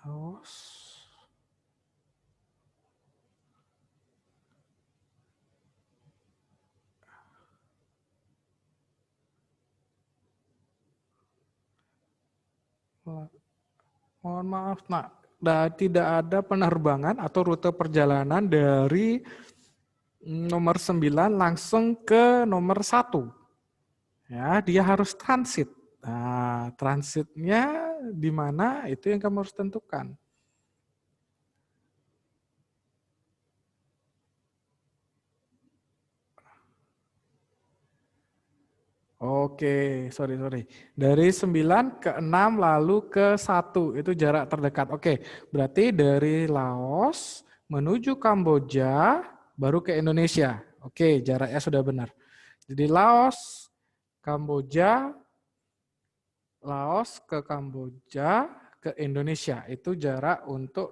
Laos. Mohon maaf, tidak ada penerbangan atau rute perjalanan dari nomor 9 langsung ke nomor 1. Ya, dia harus transit. Nah, transitnya di mana itu yang kamu harus tentukan. Oke, sorry. Dari 9 ke 6 lalu ke 1, itu jarak terdekat. Oke, berarti dari Laos menuju Kamboja, baru ke Indonesia. Oke, jaraknya sudah benar. Jadi Laos ke Kamboja, ke Indonesia. Itu jarak untuk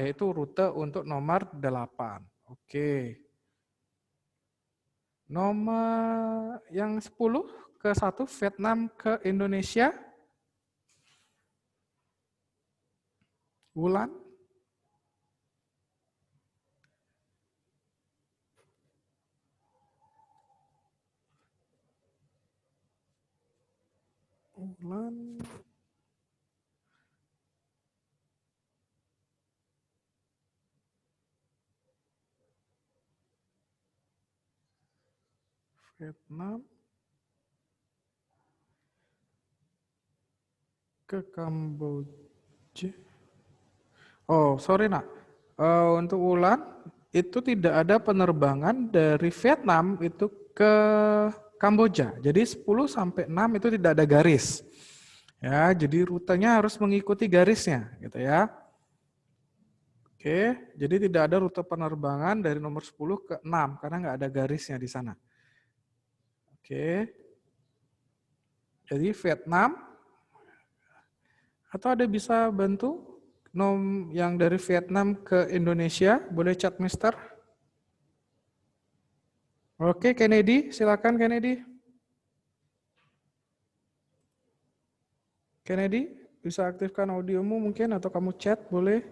itu rute untuk nomor 8. Oke. Nomor yang 10 ke 1 Vietnam ke Indonesia. Wulan. Wulan. Vietnam ke Kamboja. Oh, sorry nak. Untuk Wulan itu tidak ada penerbangan dari Vietnam itu ke Kamboja. Jadi 10 sampai 6 itu tidak ada garis. Ya, jadi rutenya harus mengikuti garisnya, gitu ya. Oke, jadi tidak ada rute penerbangan dari nomor 10 ke 6 karena nggak ada garisnya di sana. Oke. Jadi Vietnam, atau ada bisa bantu yang dari Vietnam ke Indonesia, boleh chat Mister. Oke, Kennedy, silakan Kennedy. Kennedy, bisa aktifkan audiomu mungkin atau kamu chat boleh.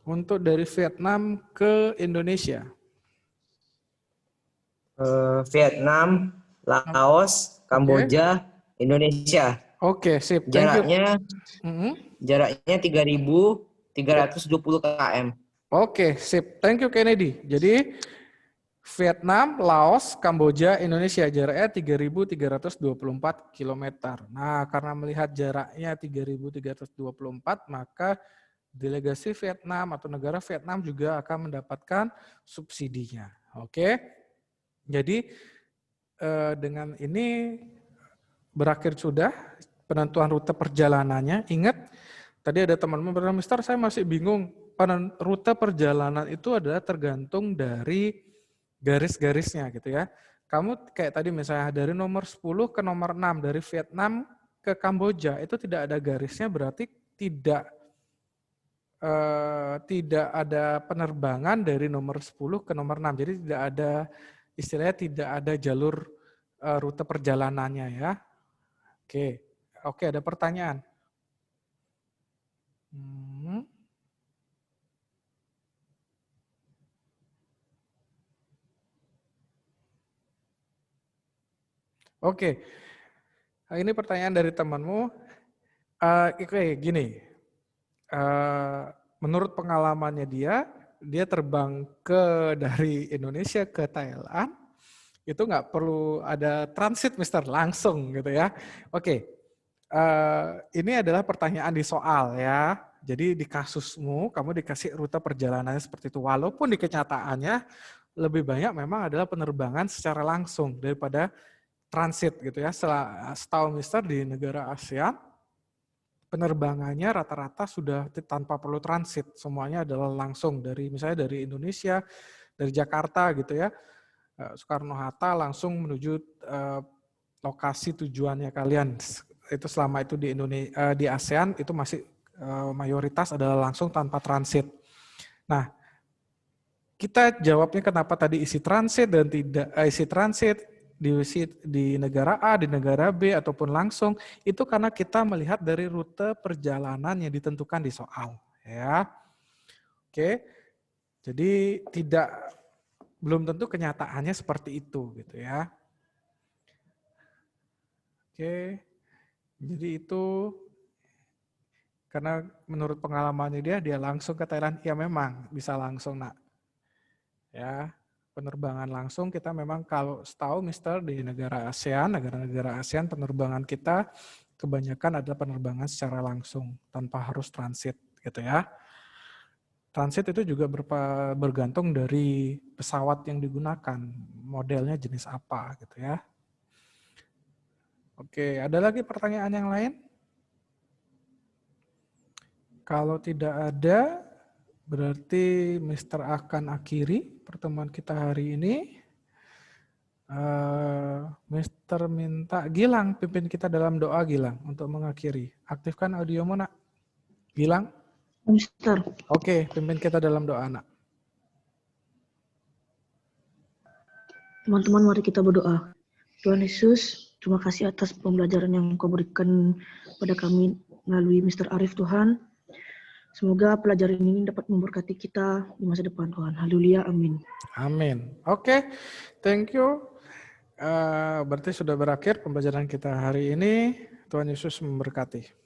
Untuk dari Vietnam ke Indonesia. Vietnam, Laos, Kamboja, Indonesia. Oke, sip. Thank you. Jaraknya 3.320 km. Oke, sip. Thank you Kennedy. Jadi Vietnam, Laos, Kamboja, Indonesia jaraknya 3.324 km. Nah, karena melihat jaraknya 3.324, maka delegasi Vietnam atau negara Vietnam juga akan mendapatkan subsidinya. Oke. Jadi dengan ini berakhir sudah penentuan rute perjalanannya. Ingat, tadi ada teman-teman bilang, Mister, saya masih bingung. Rute perjalanan itu adalah tergantung dari garis-garisnya gitu ya. Kamu kayak tadi misalnya dari nomor 10 ke nomor 6, dari Vietnam ke Kamboja, itu tidak ada garisnya, berarti tidak ada penerbangan dari nomor 10 ke nomor 6. Jadi tidak ada, istilahnya tidak ada jalur rute perjalanannya ya. Oke, ada pertanyaan. Oke, ini pertanyaan dari temanmu. Gini, menurut pengalamannya dia terbang dari Indonesia ke Thailand, itu nggak perlu ada transit, Mister, langsung gitu ya. Oke, ini adalah pertanyaan di soal ya. Jadi di kasusmu, kamu dikasih rute perjalanannya seperti itu. Walaupun di kenyataannya lebih banyak memang adalah penerbangan secara langsung daripada transit gitu ya. Setahu Mister di negara ASEAN, penerbangannya rata-rata sudah tanpa perlu transit. Semuanya adalah langsung misalnya dari Indonesia, dari Jakarta gitu ya. Soekarno-Hatta langsung menuju lokasi tujuannya kalian. itu selama itu di Indonesia, di ASEAN itu masih mayoritas adalah langsung tanpa transit. Nah, kita jawabnya kenapa tadi isi transit dan tidak isi transit di negara A, di negara B ataupun langsung, itu karena kita melihat dari rute perjalanan yang ditentukan di soal, ya. Oke. Jadi belum tentu kenyataannya seperti itu gitu ya. Oke. Jadi itu karena menurut pengalamannya dia langsung ke Thailand, ya memang bisa langsung nak. Ya, penerbangan langsung kita memang kalau setahu Mister di negara ASEAN, negara-negara ASEAN penerbangan kita kebanyakan adalah penerbangan secara langsung tanpa harus transit gitu ya. Transit itu juga bergantung dari pesawat yang digunakan, modelnya jenis apa gitu ya. Oke, ada lagi pertanyaan yang lain? Kalau tidak ada, berarti Mister akan akhiri pertemuan kita hari ini. Mister minta Gilang pimpin kita dalam doa, Gilang, untuk mengakhiri. Aktifkan audiomu, nak. Gilang? Mister. Oke, pimpin kita dalam doa, nak. Teman-teman, mari kita berdoa. Tuhan Yesus, terima kasih atas pembelajaran yang Engkau berikan pada kami melalui Mister Arif, Tuhan. Semoga pelajaran ini dapat memberkati kita di masa depan, Tuhan. Haleluya, amin. Amin. Oke, thank you. Berarti sudah berakhir pembelajaran kita hari ini. Tuhan Yesus memberkati.